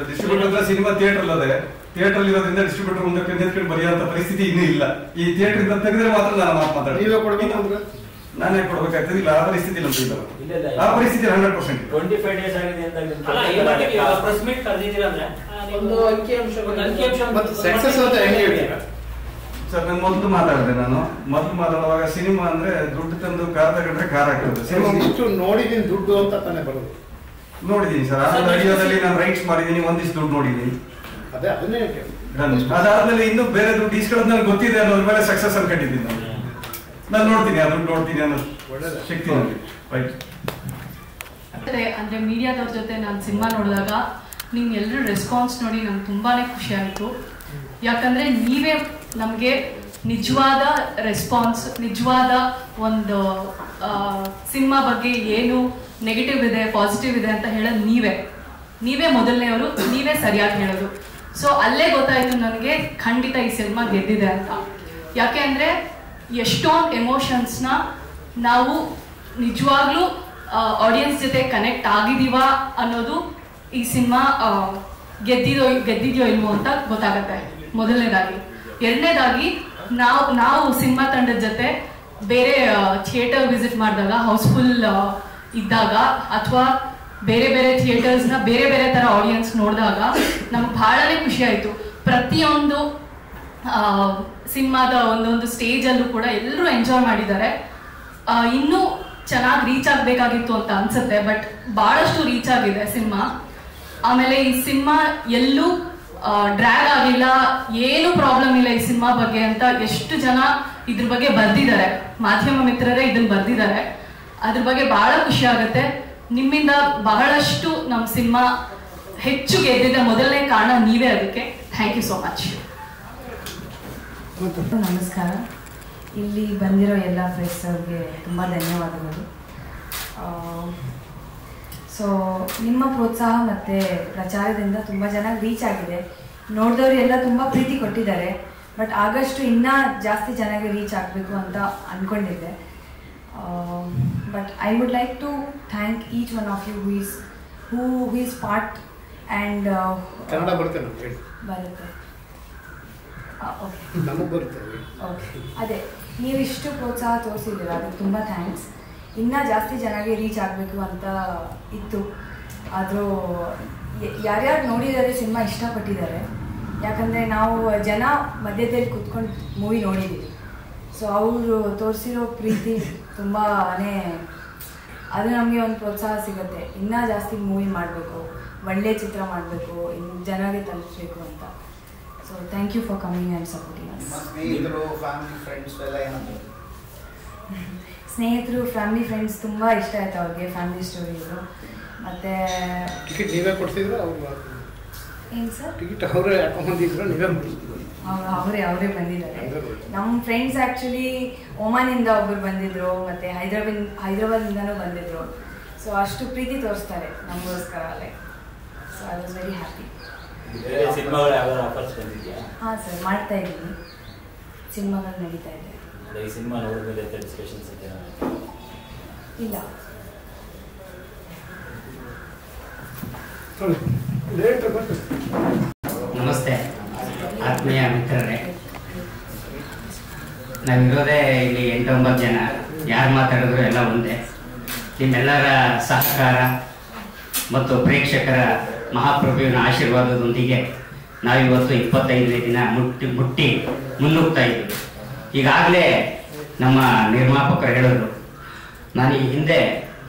ಡಿಸ್ಟ್ರಿಬ್ಯೂಟರ್ ಸಿನಿಮಾ ಥಿಯೇಟರ್ ಅಲ್ಲದೆ, ಥಿಯೇಟರ್ ಇರೋದ್ರಿಂದ ಡಿಸ್ಟ್ರಿಬ್ಯೂಟರ್ ಮುಂದೆ ನಿಂತ್ಕೊಂಡು ಬರೆಯುವಂತ ಪರಿಸ್ಥಿತಿ ಇನ್ನೂ ಇಲ್ಲ. ಈ ಥಿಯೇಟರ್ ಇಂದ ತೆಗೆದ್ರೆ ಮಾತ್ರ ನಾನು ಮಾತಾಡ್ತೀನಿ. ನಾನೇ ಕೊಡ್ಬೇಕಾಗ್ತದೆ. ಇಲ್ಲ, ಆ ಪರಿಸ್ಥಿತಿ ನಮ್ದು ಇಲ್ಲ. ಆ ಪರಿಸ್ಥಿತಿ 100% 25 ಡೇಸ್ ಆಗಿದೆ ಅಂತ ಪ್ರೆಸ್ ಮೀಟ್ ಕರೆದಿದ್ದೀರಾ ಅಂದ್ರೆ ಒಂದು ಅಂಕಿಅಂಶ ಸಕ್ಸಸ್ ಅಂತ ಹೆಂಗೆ ಹೇಳ್ತೀರಾ? ಸರ್ ನಾನು ಮೊದಲು ಮಾತಾಡುವಾಗ ಸಿನಿಮಾ ಅಂದ್ರೆ ದುಡ್ಡು ತಂದು ಕಾರ್ ತಗೊಂಡ್ರೆ ಕಾರ್ ಆಗ್ತದೆ. ಸಿನಿಮಾ ಇಷ್ಟು ನೋಡಿದೀನಿ ದುಡ್ಡು ಅಂತ ತಾನೇ ಬರೋದು. ನೋಡಿದೀನಿ ಸರ್, ಆಡಿಯೋದಲ್ಲಿ ನಾನು ರೈಟ್ಸ್ ಮಾಡಿದೀನಿ, ಒಂದಿಷ್ಟು ದುಡ್ಡು ನೋಡಿದೀನಿ. ಅದೇ ಅದನ್ನೇ ಅದಾದ್ಮೇಲೆ ಇನ್ನೂ ಬೇರೆ ದುಡ್ಡು ಇಸ್ಕೊಳ್ಳೋದು ನನಗೆ ಗೊತ್ತಿದೆ ಅನ್ನೋದ್ರ ಮೇಲೆ ಸಕ್ಸಸ್ ಅನ್ಕೊಂಡಿದ್ದೀನಿ. ನಾನು ನೋಡ್ತೀನಿ ಆ ದುಡ್ಡು ನೋಡ್ತೀನಿ ಅನ್ನೋ ಶಕ್ತಿ ರೈಟ್. ಅಂದ್ರೆ ಮೀಡಿಯಾದವ್ರ ಜೊತೆ ನಾನು ಸಿನಿಮಾ ನೋಡಿದಾಗ ನಿಮ್ ಎಲ್ಲರೂ ರೆಸ್ಪಾನ್ಸ್ ನೋಡಿ ನಂಗೆ ತುಂಬಾನೇ ಖುಷಿ ಆಯಿತು. ಯಾಕಂದ್ರೆ ನೀವೇ ನಮಗೆ ನಿಜವಾದ ರೆಸ್ಪಾನ್ಸ್, ನಿಜವಾದ ಒಂದು ಸಿನಿಮಾ ಬಗ್ಗೆ ಏನು ನೆಗೆಟಿವ್ ಇದೆ ಪಾಸಿಟಿವ್ ಇದೆ ಅಂತ ಹೇಳೋದು ನೀವೇ ಮೊದಲನೆಯವರು, ನೀವೇ ಸರಿಯಾಗಿ ಹೇಳೋದು. ಸೊ ಅಲ್ಲೇ ಗೊತ್ತಾಯ್ತು ನನಗೆ ಖಂಡಿತ ಈ ಸಿನಿಮಾ ಗೆದ್ದಿದೆ ಅಂತ. ಯಾಕೆ ಅಂದ್ರೆ ಎಷ್ಟೊಂದು ಎಮೋಷನ್ಸ್ನ ನಾವು ನಿಜವಾಗ್ಲೂ ಆಡಿಯನ್ಸ್ ಜೊತೆ ಕನೆಕ್ಟ್ ಆಗಿದೀವ ಅನ್ನೋದು ಈ ಸಿನಿಮಾ ಗೆದ್ದಿದೆಯೋ ಇಲ್ವೋ ಅಂತ ಗೊತ್ತಾಗತ್ತೆ ಮೊದಲನೇದಾಗಿ. ಎರಡನೇದಾಗಿ ನಾವು ಸಿನಿಮಾ ತಂಡದ ಜೊತೆ ಬೇರೆ ಥಿಯೇಟರ್ ವಿಸಿಟ್ ಮಾಡಿದಾಗ, ಹೌಸ್ಫುಲ್ ಇದ್ದಾಗ, ಅಥವಾ ಬೇರೆ ಬೇರೆ ಥಿಯೇಟರ್ಸ್ನ ಬೇರೆ ಬೇರೆ ಥರ ಆಡಿಯನ್ಸ್ ನೋಡಿದಾಗ ನಮ್ಗೆ ಬಹಳನೇ ಖುಷಿ ಆಯಿತು. ಪ್ರತಿಯೊಂದು ಸಿನಿಮಾದ ಒಂದೊಂದು ಸ್ಟೇಜಲ್ಲೂ ಕೂಡ ಎಲ್ಲರೂ ಎಂಜಾಯ್ ಮಾಡಿದ್ದಾರೆ. ಇನ್ನೂ ಚೆನ್ನಾಗಿ ರೀಚ್ ಆಗಬೇಕಾಗಿತ್ತು ಅಂತ ಅನ್ಸುತ್ತೆ, ಬಟ್ ಭಾಳಷ್ಟು ರೀಚ್ ಆಗಿದೆ ಸಿನಿಮಾ. ಆಮೇಲೆ ಈ ಸಿನಿಮಾ ಎಲ್ಲೂ ಡ್ರ್ಯಾಗ್ ಆಗಿಲ್ಲ, ಏನು ಪ್ರಾಬ್ಲಮ್ ಇಲ್ಲ ಈ ಸಿನಿಮಾ ಬಗ್ಗೆ ಅಂತ ಎಷ್ಟು ಜನ ಇದ್ರ ಬಗ್ಗೆ ಬರ್ದಿದ್ದಾರೆ, ಮಾಧ್ಯಮ ಮಿತ್ರರೇ ಇದನ್ನ ಬರ್ದಿದ್ದಾರೆ. ಅದ್ರ ಬಗ್ಗೆ ಬಹಳ ಖುಷಿ ಆಗುತ್ತೆ. ನಿಮ್ಮಿಂದ ಬಹಳಷ್ಟು ನಮ್ಮ ಸಿನಿಮಾ ಹೆಚ್ಚು ಗೆದ್ದಿದ್ದ ಮೊದಲನೇ ಕಾರಣ ನೀವೇ. ಅದಕ್ಕೆ ಥ್ಯಾಂಕ್ ಯು ಸೋ ಮಚ್. ನಮಸ್ಕಾರ. ಇಲ್ಲಿ ಬಂದಿರೋ ಎಲ್ಲ ಫ್ರೆಂಡ್ಸ್ ಅವ್ರಿಗೆ ತುಂಬ ಧನ್ಯವಾದಗಳು. ಸೊ ನಿಮ್ಮ ಪ್ರೋತ್ಸಾಹ ಮತ್ತು ಪ್ರಚಾರದಿಂದ ತುಂಬ ಚೆನ್ನಾಗಿ ರೀಚ್ ಆಗಿದೆ. ನೋಡಿದವರು ಎಲ್ಲ ತುಂಬ ಪ್ರೀತಿ ಕೊಟ್ಟಿದ್ದಾರೆ, ಬಟ್ ಆಗಷ್ಟು ಇನ್ನೂ ಜಾಸ್ತಿ ಚೆನ್ನಾಗಿ ರೀಚ್ ಆಗಬೇಕು ಅಂತ ಅಂದ್ಕೊಂಡಿದ್ದೆ. But I would like to thank each one of you who is part and Kannada ಬರುತ್ತೆ ಓಕೆ. ಅದೇ ನೀವಿಷ್ಟು ಪ್ರೋತ್ಸಾಹ ತೋರಿಸಿದ್ದೀರ, ಅದಕ್ಕೆ ತುಂಬ ಥ್ಯಾಂಕ್ಸ್. ಇನ್ನೂ ಜಾಸ್ತಿ ಚೆನ್ನಾಗಿ ರೀಚ್ ಆಗಬೇಕು ಅಂತ ಇತ್ತು. ಆದರೂ ಯಾರ್ಯಾರು ನೋಡಿದ್ದಾರೆ ಸಿನಿಮಾ ಇಷ್ಟಪಟ್ಟಿದ್ದಾರೆ. ಯಾಕಂದರೆ ನಾವು ಜನ ಮಧ್ಯದಲ್ಲಿ ಕೂತ್ಕೊಂಡು ಮೂವಿ ನೋಡಿದ್ದೀವಿ. ಸೊ ಅವರು ತೋರಿಸಿರೋ ಪ್ರೀತಿ ತುಂಬಾ ಅದು ನಮಗೆ ಒಂದು ಪ್ರೋತ್ಸಾಹ ಸಿಗುತ್ತೆ. ಇನ್ನೂ ಜಾಸ್ತಿ ಮೂವಿ ಮಾಡಬೇಕು, ಒಳ್ಳೆಯ ಚಿತ್ರ ಮಾಡಬೇಕು, ಇನ್ನು ಜನರಿಗೆ ತಲುಪಿಸ್ಬೇಕು ಅಂತ. So thank you for coming and supporting us. ಸ್ನೇಹಿತರು, ಫ್ಯಾಮಿಲಿ ಫ್ರೆಂಡ್ಸ್ ತುಂಬ ಇಷ್ಟ ಆಯ್ತು ಅವ್ರಿಗೆ ಫ್ಯಾಮಿಲಿ ಸ್ಟೋರಿಗಳು. ಮತ್ತು ಟಿಕೆಟ್ ನೀವೇ ಕೊಡ್ತಿದ್ರು? ಏನು ಸರ್? ಟಿಕೆಟ್ ಅವರೇ ಹಾಕೊಂಡ್ಬಂದಿದ್ರು, ನೀವೇ ಅವರೇ ಬಂದಿದ್ದಾರೆ. ನಮ್ಮ ಫ್ರೆಂಡ್ಸ್ ಆ್ಯಕ್ಚುಲಿ ಒಮಾನಿಂದ ಒಬ್ಬರು ಬಂದಿದ್ರು, ಮತ್ತು ಹೈದರಾಬಾದಿಂದನೂ ಬಂದಿದ್ರು. ಸೊ ಅಷ್ಟು ಪ್ರೀತಿ ತೋರಿಸ್ತಾರೆ ನಮಗೋಸ್ಕರ ಅಲ್ಲೇ. So I was very happy. ಹಾಂ ಸರ್, ಮಾಡ್ತಾ ಇದ್ದೀನಿ. ಸಿನಿಮಾಗಳು ನಡೀತಾ ಇದೆ. ಇಲ್ಲ. ನಮಸ್ತೆ ಆತ್ಮೀಯ ಮಿತ್ರರೇ. ನಾವಿರೋದೇ ಇಲ್ಲಿ 8-9 ಜನ. ಯಾರು ಮಾತಾಡಿದ್ರು ಎಲ್ಲ ಒಂದೇ. ನಿಮ್ಮೆಲ್ಲರ ಸಹಕಾರ ಮತ್ತು ಪ್ರೇಕ್ಷಕರ ಮಹಾಪ್ರಭುವಿನ ಆಶೀರ್ವಾದದೊಂದಿಗೆ ನಾವಿವತ್ತು 25ನೇ ದಿನ ಮುಟ್ಟಿ ಮುನ್ನುಗ್ತಾ ಇದ್ದೀವಿ. ಈಗಾಗಲೇ ನಮ್ಮ ನಿರ್ಮಾಪಕರು ಹೇಳಿದ್ರು, ನಾನು ಈ ಹಿಂದೆ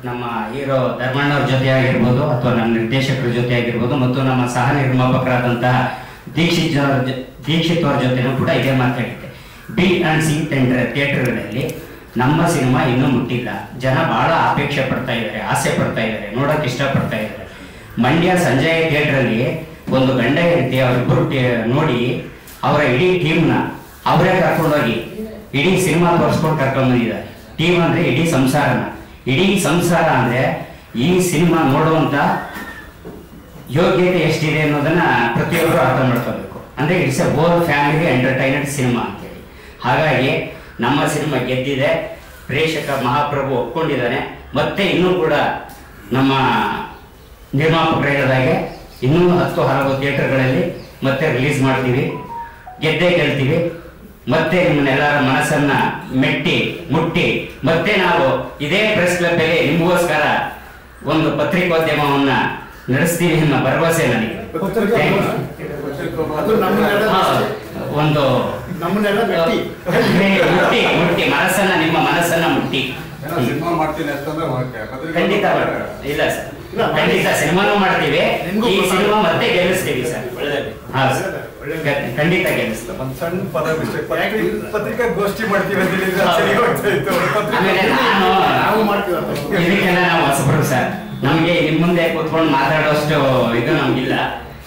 ನಮ್ಮ ಹೀರೋ ಧರ್ಮಣ್ಣವ್ರ ಜೊತೆ ಆಗಿರ್ಬೋದು, ಅಥವಾ ನಮ್ಮ ನಿರ್ದೇಶಕರ ಜೊತೆ ಆಗಿರ್ಬೋದು, ಮತ್ತು ನಮ್ಮ ಸಹ ನಿರ್ಮಾಪಕರಾದಂತಹ ದೀಕ್ಷಿತ್ ಅವ್ರ ಜೊತೆನೂ ಕೂಡ ಇದೇ ಮಾತಾಡಿದ್ದೆ. ಬಿ ಆ್ಯಂಡ್ ಸಿ ಥಿಯೇಟರ್ಗಳಲ್ಲಿ ನಮ್ಮ ಸಿನಿಮಾ ಇನ್ನೂ ಮುಟ್ಟಿಲ್ಲ. ಜನ ಬಹಳ ಅಪೇಕ್ಷೆ ಪಡ್ತಾ ಇದ್ದಾರೆ, ಆಸೆ ಪಡ್ತಾ ಇದ್ದಾರೆ, ನೋಡೋಕೆ ಇಷ್ಟಪಡ್ತಾ ಇದ್ದಾರೆ. ಮಂಡ್ಯ ಸಂಜಯ್ ಥಿಯೇಟ್ರಲ್ಲಿ ಒಂದು ಗಂಡ ಹೆಂಡತಿ ಅವರಿಬ್ಬರು ನೋಡಿ ಅವರ ಇಡೀ ಟೀಮ್ನ ಅವರೇ ಕರ್ಕೊಂಡೋಗಿ ಇಡೀ ಸಿನಿಮಾ ತೋರಿಸ್ಕೊಂಡು ಕರ್ಕೊಂಡು ಬಂದಿದ್ದಾರೆ. ಟೀಮ್ ಅಂದರೆ ಇಡೀ ಸಂಸಾರ ಅಂದರೆ ಈ ಸಿನಿಮಾ ನೋಡುವಂಥ ಯೋಗ್ಯತೆ ಎಷ್ಟಿದೆ ಅನ್ನೋದನ್ನ ಪ್ರತಿಯೊಬ್ಬರು ಅರ್ಥ ಮಾಡ್ಕೋಬೇಕು. ಅಂದರೆ it's A whole family entertainment cinema ಅಂತೇಳಿ. ಹಾಗಾಗಿ ನಮ್ಮ ಸಿನಿಮಾ ಗೆದ್ದಿದೆ, ಪ್ರೇಕ್ಷಕ ಮಹಾಪ್ರಭು ಒಪ್ಕೊಂಡಿದ್ದಾನೆ. ಮತ್ತೆ ಇನ್ನೂ ಕೂಡ ನಮ್ಮ ನಿರ್ಮಾಪಕರು ಹೇಳಿದಾಗೆ ಇನ್ನೂ 10 ಹಲವು ಥಿಯೇಟರ್ಗಳಲ್ಲಿ ಮತ್ತೆ ರಿಲೀಸ್ ಮಾಡ್ತೀವಿ, ಗೆದ್ದೇ ಗೆಲ್ತೀವಿ. ಮತ್ತೆ ನಿಮ್ಮನ್ನೆಲ್ಲರ ಮನಸ್ಸನ್ನ ಮುಟ್ಟಿ ಮತ್ತೆ ನಾವು ಇದೇ ಪ್ರೆಸ್ ಕ್ಲಬ್ನಲ್ಲಿ ನಿಮಗೋಸ್ಕರ ಒಂದು ಪತ್ರಿಕೋದ್ಯಮವನ್ನ ನಡೆಸ್ತೀವಿ ಅನ್ನೋ ಭರವಸೆ ನನಗೆ. ಒಂದು ನಮ್ಮನ್ನೆಲ್ಲ ಮೆಟ್ಟಿ ಮುಟ್ಟಿ ಮುಟ್ಟಿ ಮನಸ್ಸನ್ನ ನಿಮ್ಮ ಮನಸ್ಸನ್ನ ಮುಟ್ಟಿ ಸಿನಿಮಾ ಮಾಡ್ತೀನಿ ಅಂತಂದ್ರೆ ಖಂಡಿತ ಇಲ್ಲ ಸರ್ ಖಂಡಿತ ಸಿನಿಮಾನು ಮಾಡ್ತೀವಿ ಈ ಸಿನಿಮಾ ಮತ್ತೆ ಗೆಲ್ಲಿಸ್ತೀವಿ ಸರ್ ಹಾ ಸರ್ ಖಂಡಿತ ಗೆಲ್ಲಿಸ್ತೀವಿ ಒಂದು ಸಣ್ಣ ಪದ ವಿಷಯ ಪತ್ರಿಕಾಗೋಷ್ಠಿ ಮಾಡ್ತೀವಿ ಅಂತ ಆಮೇಲೆ ನಾವು ಮಾಡ್ತೀವಿ ಇದಕ್ಕೆಲ್ಲ ನಾವು ಹೊಸಬರು ಸರ್ ನಮ್ಗೆ ನಿಮ್ ಮುಂದೆ ಕೂತ್ಕೊಂಡು ಮಾತಾಡೋಷ್ಟು ಇದು ನಮ್ಗಿಲ್ಲ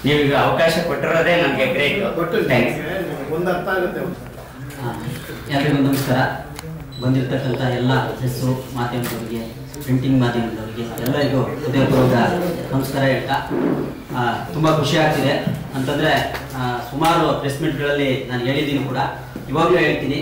ನೀವು ಈಗ ಅವಕಾಶ ಕೊಟ್ಟಿರೋದೇ ನಮ್ಗೆ ಗ್ರೇಟ್ ಒಂದು ಅರ್ಥ ಆಗುತ್ತೆ. ಎಲ್ಲರಿಗೂ ನಮಸ್ಕಾರ. ಬಂದಿರತಕ್ಕಂಥ ಎಲ್ಲ ಪ್ರೆಸ್ಸು ಮಾಧ್ಯಮದವರಿಗೆ ಪ್ರಿಂಟಿಂಗ್ ಮಾಧ್ಯಮದವರಿಗೆ ಎಲ್ಲರಿಗೂ ಹೃದಯಪೂರ್ವಕ ನಮಸ್ಕಾರ ಹೇಳ್ತಾ ತುಂಬ ಖುಷಿ ಆಗ್ತಿದೆ ಅಂತಂದರೆ ಸುಮಾರು ಪ್ರೆಸ್ ಮೀಟ್ಗಳಲ್ಲಿ ನಾನು ಹೇಳಿದ್ದೀನಿ ಕೂಡ ಇವಾಗಲೂ ಹೇಳ್ತೀನಿ.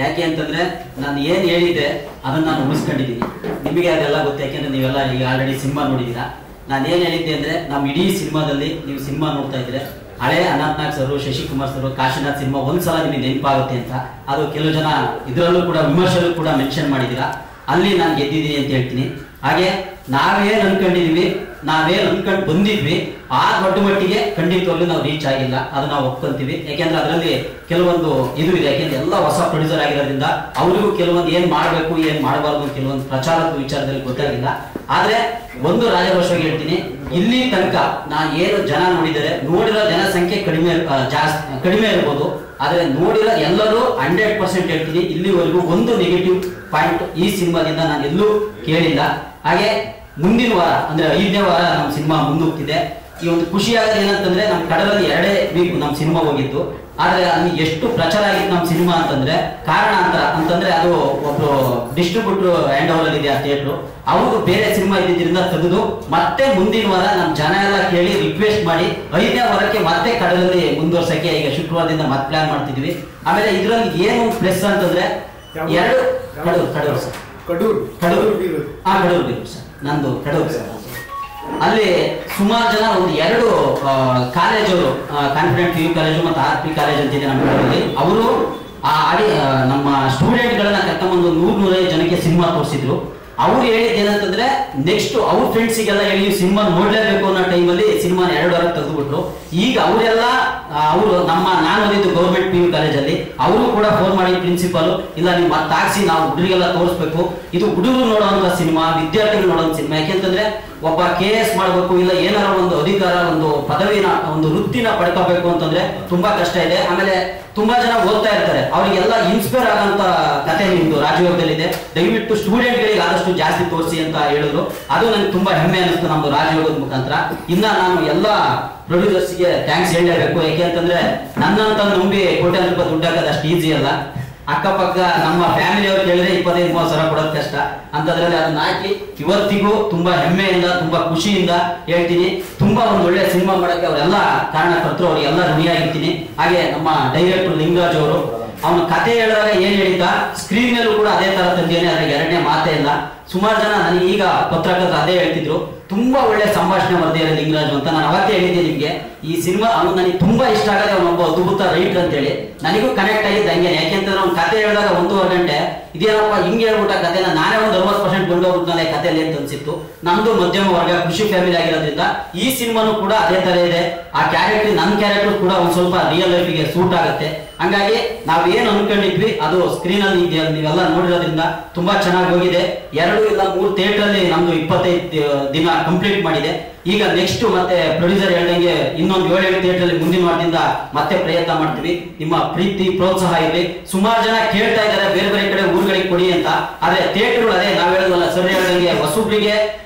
ಯಾಕೆ ಅಂತಂದರೆ ನಾನು ಏನು ಹೇಳಿದ್ದೆ ಅದನ್ನು ನಾನು ಉಳಿಸ್ಕೊಂಡಿದ್ದೀನಿ. ನಿಮಗೆ ಅದೆಲ್ಲ ಗೊತ್ತು, ಯಾಕೆಂದರೆ ನೀವೆಲ್ಲ ಈಗ ಆಲ್ರೆಡಿ ಸಿನಿಮಾ ನೋಡಿದ್ದೀರಾ. ನಾನು ಏನು ಹೇಳಿದ್ದೆ ಅಂದರೆ ನಮ್ಮ ಇಡೀ ಸಿನಿಮಾದಲ್ಲಿ ನೀವು ಸಿನಿಮಾ ನೋಡ್ತಾ ಇದ್ರೆ ಹಳೆ Anantnag sir, Shashikumar sir, Kashinath cinema ಒಂದ್ಸಲ ನಿಮಗೆ ನೆನಪಾಗುತ್ತೆ ಅಂತ ಅದು ಕೆಲವು ಜನ ಇದರಲ್ಲೂ ಕೂಡ ವಿಮರ್ಶೆಲ್ಲೂ ಕೂಡ ಮೆನ್ಷನ್ ಮಾಡಿದ್ದೀರಾ. ಅಲ್ಲಿ ನಾನು ಗೆದ್ದಿದ್ದೀನಿ ಅಂತ ಹೇಳ್ತೀನಿ. ಹಾಗೆ ನಾವೇನು ಅನ್ಕೊಂಡಿದೀವಿ, ನಾವೇನು ಅನ್ಕೊಂಡು ಬಂದಿದ್ವಿ ಆ ದೊಡ್ಡ ಮಟ್ಟಿಗೆ ಖಂಡಿತವಾಗ್ಲೂ ನಾವು ರೀಚ್ ಆಗಿಲ್ಲ, ಅದು ನಾವು ಒಪ್ಕೊಂತೀವಿ. ಯಾಕೆಂದ್ರೆ ಅದರಲ್ಲಿ ಕೆಲವೊಂದು ಇದು ಇದೆ. ಯಾಕೆಂದ್ರೆ ಎಲ್ಲ ಹೊಸ ಪ್ರೊಡ್ಯೂಸರ್ ಆಗಿರೋದ್ರಿಂದ ಅವರಿಗೂ ಕೆಲವೊಂದು ಏನ್ ಮಾಡಬೇಕು ಏನ್ ಮಾಡಬಾರ್ದು ಕೆಲವೊಂದು ಪ್ರಚಾರದ ವಿಚಾರದಲ್ಲಿ ಗೊತ್ತಾಗಿಲ್ಲ. ಆದ್ರೆ ಒಂದು ರಾಜರೋಷವಾಗಿ ಹೇಳ್ತೀನಿ, ಇಲ್ಲಿ ತನಕ ನಾನು ಏನು ಜನ ನೋಡಿದರೆ ನೋಡಿರೋ ಜನಸಂಖ್ಯೆ ಕಡಿಮೆ ಇರ್ಬೋದು, ಆದ್ರೆ ನೋಡಿರೋ ಎಲ್ಲರೂ 100% ಹೇಳ್ತೀನಿ ಇಲ್ಲಿವರೆಗೂ ಒಂದು ನೆಗೆಟಿವ್ ಪಾಯಿಂಟ್ ಈ ಸಿನಿಮಾದಿಂದ ನಾನು ಎಲ್ಲೂ ಕೇಳಿಲ್ಲ. ಹಾಗೆ ಮುಂದಿನ ವಾರ ಅಂದ್ರೆ 5ನೇ ವಾರ ನಮ್ಮ ಸಿನಿಮಾ ಮುಂದೋಗ್ತಿದೆ. ಈ ಒಂದು ಖುಷಿ ಆಗೋದು ಏನಂತಂದ್ರೆ ನಮ್ಮ ಕಡಲಲ್ಲಿ 2 ವೀಕ್ ನಮ್ಮ ಸಿನಿಮಾ ಹೋಗಿತ್ತು. ಆದ್ರೆ ಅಲ್ಲಿ ಎಷ್ಟು ಪ್ರಚಾರ ಆಗಿತ್ತು ನಮ್ಮ ಸಿನಿಮಾ ಅಂತಂದ್ರೆ ಕಾರಣ ಅಂತಂದ್ರೆ ಅದು ಒಬ್ರು ಡಿಸ್ಟ್ರಿಬ್ಯೂಟರ್ ಹ್ಯಾಂಡ್ ಓವರ್ ಅಲ್ಲಿ ಇದೆ ಆ ಥಿಯೇಟ್ರು, ಅವರು ಬೇರೆ ಸಿನಿಮಾ ಇದ್ದಿದ್ರಿಂದ ತೆಗೆದು ಮತ್ತೆ ಮುಂದಿನ ವಾರ ನಮ್ಮ ಜನ ಎಲ್ಲ ಕೇಳಿ ರಿಕ್ವೆಸ್ಟ್ ಮಾಡಿ 5ನೇ ವಾರಕ್ಕೆ ಮತ್ತೆ ಕಡಲಲ್ಲಿ ಮುಂದುವರ್ಸಕ್ಕೆ ಈಗ ಶುಕ್ರವಾರದಿಂದ ಮತ್ತೆ ಪ್ಲಾನ್ ಮಾಡ್ತಿದ್ವಿ. ಆಮೇಲೆ ಇದ್ರಲ್ಲಿ ಏನು ಪ್ಲಸ್ ಅಂತಂದ್ರೆ 2 ಕಡೂರು ಸರ್, ಕಡೂರು ಬೀರು ಸರ್, ನಂದು ಕಡೂರು ಸರ್. ಅಲ್ಲಿ ಸುಮಾರು ಜನ ಒಂದು 2 ಕಾಲೇಜವರು, ಕಾನ್ಫಿಡೆಂಟ್ ಯು ಕಾಲೇಜು ಮತ್ತು RP ಕಾಲೇಜ್ ಅಂತಿದೆ ನಮ್ಮ ಕಡೆಯಲ್ಲಿ, ಅವರು ನಮ್ಮ ಸ್ಟೂಡೆಂಟ್ಗಳನ್ನ ಕರ್ಕೊಂಡ್ಬಂದು 100-105 ಜನಕ್ಕೆ ಸಿನಿಮಾ ತೋರಿಸಿದ್ರು. ಅವ್ರು ಹೇಳಿದ್ದು ಏನಂತಂದ್ರೆ ನೆಕ್ಸ್ಟ್ ಅವ್ರ ಫ್ರೆಂಡ್ಸಿಗೆಲ್ಲ ಹೇಳಿ ಸಿನಿಮಾ ನೋಡ್ಲೇಬೇಕು ಅನ್ನೋ ಟೈಮಲ್ಲಿ ಸಿನಿಮಾ 2 ವಾರ ತೆಗೆದುಬಿಟ್ರು. ಈಗ ಅವರೆಲ್ಲ ನಾನು ಓದಿದ್ದು ಗೌರ್ಮೆಂಟ್ PU ಕಾಲೇಜಲ್ಲಿ, ಅವರು ಕೂಡ ಫೋನ್ ಮಾಡಿ ಪ್ರಿನ್ಸಿಪಾಲ್ ಇಲ್ಲ ನೀವು ಮತ್ತೆ ಹಾಕ್ಸಿ, ನಾವು ಹುಡುಗರಿಗೆಲ್ಲ ತೋರಿಸ್ಬೇಕು, ಇದು ಹುಡುಗರು ನೋಡುವಂತ ಸಿನಿಮಾ, ವಿದ್ಯಾರ್ಥಿಗಳು ನೋಡುವಂತ ಸಿನಿಮಾ. ಯಾಕೆಂತಂದ್ರೆ ಒಬ್ಬ KS ಮಾಡಬೇಕು, ಇಲ್ಲ ಏನಾರ ಒಂದು ಅಧಿಕಾರ, ಒಂದು ಪದವಿನ, ಒಂದು ವೃತ್ತಿನ ಪಡ್ಕೋಬೇಕು ಅಂತಂದ್ರೆ ತುಂಬಾ ಕಷ್ಟ ಇದೆ. ಆಮೇಲೆ ತುಂಬಾ ಜನ ಓದ್ತಾ ಇರ್ತಾರೆ, ಅವರಿಗೆಲ್ಲ ಇನ್ಸ್ಪೈರ್ ಆಗಂತ ಕಥೆ ನಿಮ್ದು ರಾಜಯೋಗದಲ್ಲಿದೆ. ದಯವಿಟ್ಟು ಸ್ಟೂಡೆಂಟ್ಗಳಿಗೆ ಆದಷ್ಟು ಜಾಸ್ತಿ ತೋರಿಸಿ ಅಂತ ಹೇಳಿದ್ರು. ಅದು ನನಗೆ ತುಂಬಾ ಹೆಮ್ಮೆ ಅನಿಸ್ತು ನಮ್ದು ರಾಜಯೋಗದ ಮುಖಾಂತರ. ಇನ್ನ ನಾನು ಎಲ್ಲ ಪ್ರೊಡ್ಯೂಸರ್ಸ್ಗೆ ಥ್ಯಾಂಕ್ಸ್ ಹೇಳಲೇಬೇಕು. ಯಾಕೆ ಅಂತಂದ್ರೆ ನನ್ನಂತ ನಂಬಿ ಕೋಟ್ಯಾಂತರ ರೂಪಾಯಿ ದುಡ್ಡು ಹಾಕೋದು ಅಷ್ಟು ಈಸಿ ಅಲ್ಲ. ಅಕ್ಕಪಕ್ಕ ನಮ್ಮ ಫ್ಯಾಮಿಲಿಯವ್ರು ಕೇಳಿದ್ರೆ 25-30 ಸಾವಿರ ಕೊಡೋದು ಕಷ್ಟ. ಅಂತದ್ರಲ್ಲಿ ಅದನ್ನ ಹಾಕಿ ಇವತ್ತಿಗೂ ತುಂಬಾ ಹೆಮ್ಮೆಯಿಂದ ತುಂಬಾ ಖುಷಿಯಿಂದ ಹೇಳ್ತೀನಿ, ತುಂಬಾ ಒಂದು ಒಳ್ಳೆ ಸಿನಿಮಾ ಮಾಡಕ್ಕೆ ಅವರೆಲ್ಲ ಕಾರಣಕರ್ತರು, ಅವರಿಗೆಲ್ಲ ಋಣಿಯಾಗಿರ್ತೀನಿ. ಹಾಗೆ ನಮ್ಮ ಡೈರೆಕ್ಟರ್ ಲಿಂಗರಾಜ್ ಅವರು ಅವನ ಕತೆ ಹೇಳಿದಾಗ ಏನ್ ಹೇಳಿದ್ದ ಸ್ಕ್ರೀನ್ ಮೇಲೂ ಕೂಡ ಅದೇ ತರ ತಂದೇನೆ, ಅದ್ರಾಗ 2ನೇ ಮಾತೇ ಇಲ್ಲ. ಸುಮಾರು ಜನ ನನಗೆ ಈಗ ಪತ್ರಕರ್ತರು ಅದೇ ಹೇಳ್ತಿದ್ರು, ತುಂಬಾ ಒಳ್ಳೆ ಸಂಭಾಷಣೆ ಬರ್ದಿದ್ದಾರೆ ಲಿಂಗರಾಜು ಅಂತ. ನಾನು ಅವತ್ತೇ ಹೇಳಿದ್ದೆ ನಿಮ್ಗೆ, ಈ ಸಿನಿಮಾ ಅವನು ನನಗೆ ತುಂಬಾ ಇಷ್ಟ ಆಗದೆ, ಅವನೊಬ್ಬ ಅದ್ಭುತ ರೈಟರ್ ಅಂತ ಹೇಳಿ. ನನಗೂ ಕನೆಕ್ಟ್ ಆಗಿದ್ದು ಹಂಗೆ. ಯಾಕೆಂತಂದ್ರೆ ಅವ್ನ ಕತೆ ಹೇಳಿದಾಗ 1.5 ಗಂಟೆ ಇದೇನಪ್ಪ ಹಿಂಗೆ ಹೇಳ್ಬಿಟ್ಟ ಕತೆನ, ನಾನೇ ಒಂದು 60% ಬಂದೋಗ್ಬಿಟ್ನಲ್ಲ ಕಥೆಯಲ್ಲಿ ಅಂತ ಅನ್ಸಿತ್ತು. ನಮ್ದು ಮಧ್ಯಮ ವರ್ಗ ಕೃಷಿ ಫ್ಯಾಮಿಲಿ ಆಗಿರೋದ್ರಿಂದ ಈ ಸಿನಿಮಾನು ಕೂಡ ಅದೇ ತರ ಇದೆ. ಆ ಕ್ಯಾರೆಕ್ಟರ್, ನನ್ನ ಕ್ಯಾರೆಕ್ಟರ್ ಕೂಡ ಒಂದ್ ಸ್ವಲ್ಪ ರಿಯಲ್ ಲೈಫಿಗೆ ಸೂಟ್ ಆಗುತ್ತೆ. ಹಂಗಾಗಿ ನಾವ್ ಏನ್ ಅನ್ಕೊಂಡಿದ್ವಿ ಅದು ಸ್ಕ್ರೀನ್ ಅಲ್ಲಿ ನೀವೆಲ್ಲ ನೋಡಿರೋದ್ರಿಂದ ತುಂಬಾ ಚೆನ್ನಾಗಿ ಹೋಗಿದೆ. 2 ಇಲ್ಲ 3 ಥಿಯೇಟರ್ ಅಲ್ಲಿ ನಮ್ದು 25 ದಿನ ಕಂಪ್ಲೀಟ್ ಮಾಡಿದೆ. ಈಗ ನೆಕ್ಸ್ಟ್ ಮತ್ತೆ ಪ್ರೊಡ್ಯೂಸರ್ ಹೇಳ್ದಂಗೆ ಇನ್ನೊಂದು 7 ಥಿಯೇಟರ್ ಅಲ್ಲಿ ಮುಂದಿನ ವಾರದಿಂದ ಮತ್ತೆ ಪ್ರಯತ್ನ ಮಾಡ್ತೀವಿ. ನಿಮ್ಮ ಪ್ರೀತಿ ಪ್ರೋತ್ಸಾಹ ಇರಲಿ. ಸುಮಾರು ಜನ ಕೇಳ್ತಾ ಇದ್ದಾರೆ ಬೇರೆ ಬೇರೆ ಕಡೆ ಊರುಗಳಿಗೆ ಕೊಡಿ ಅಂತ, ಆದ್ರೆ ಥಿಯೇಟರ್ಗಳು ಅದೇ ನಾವ್ ಹೇಳೋದಲ್ಲ ಸರ್ ಹೇಳ್ದಂಗೆ ಹೊಸಬ್ರಿಗೆ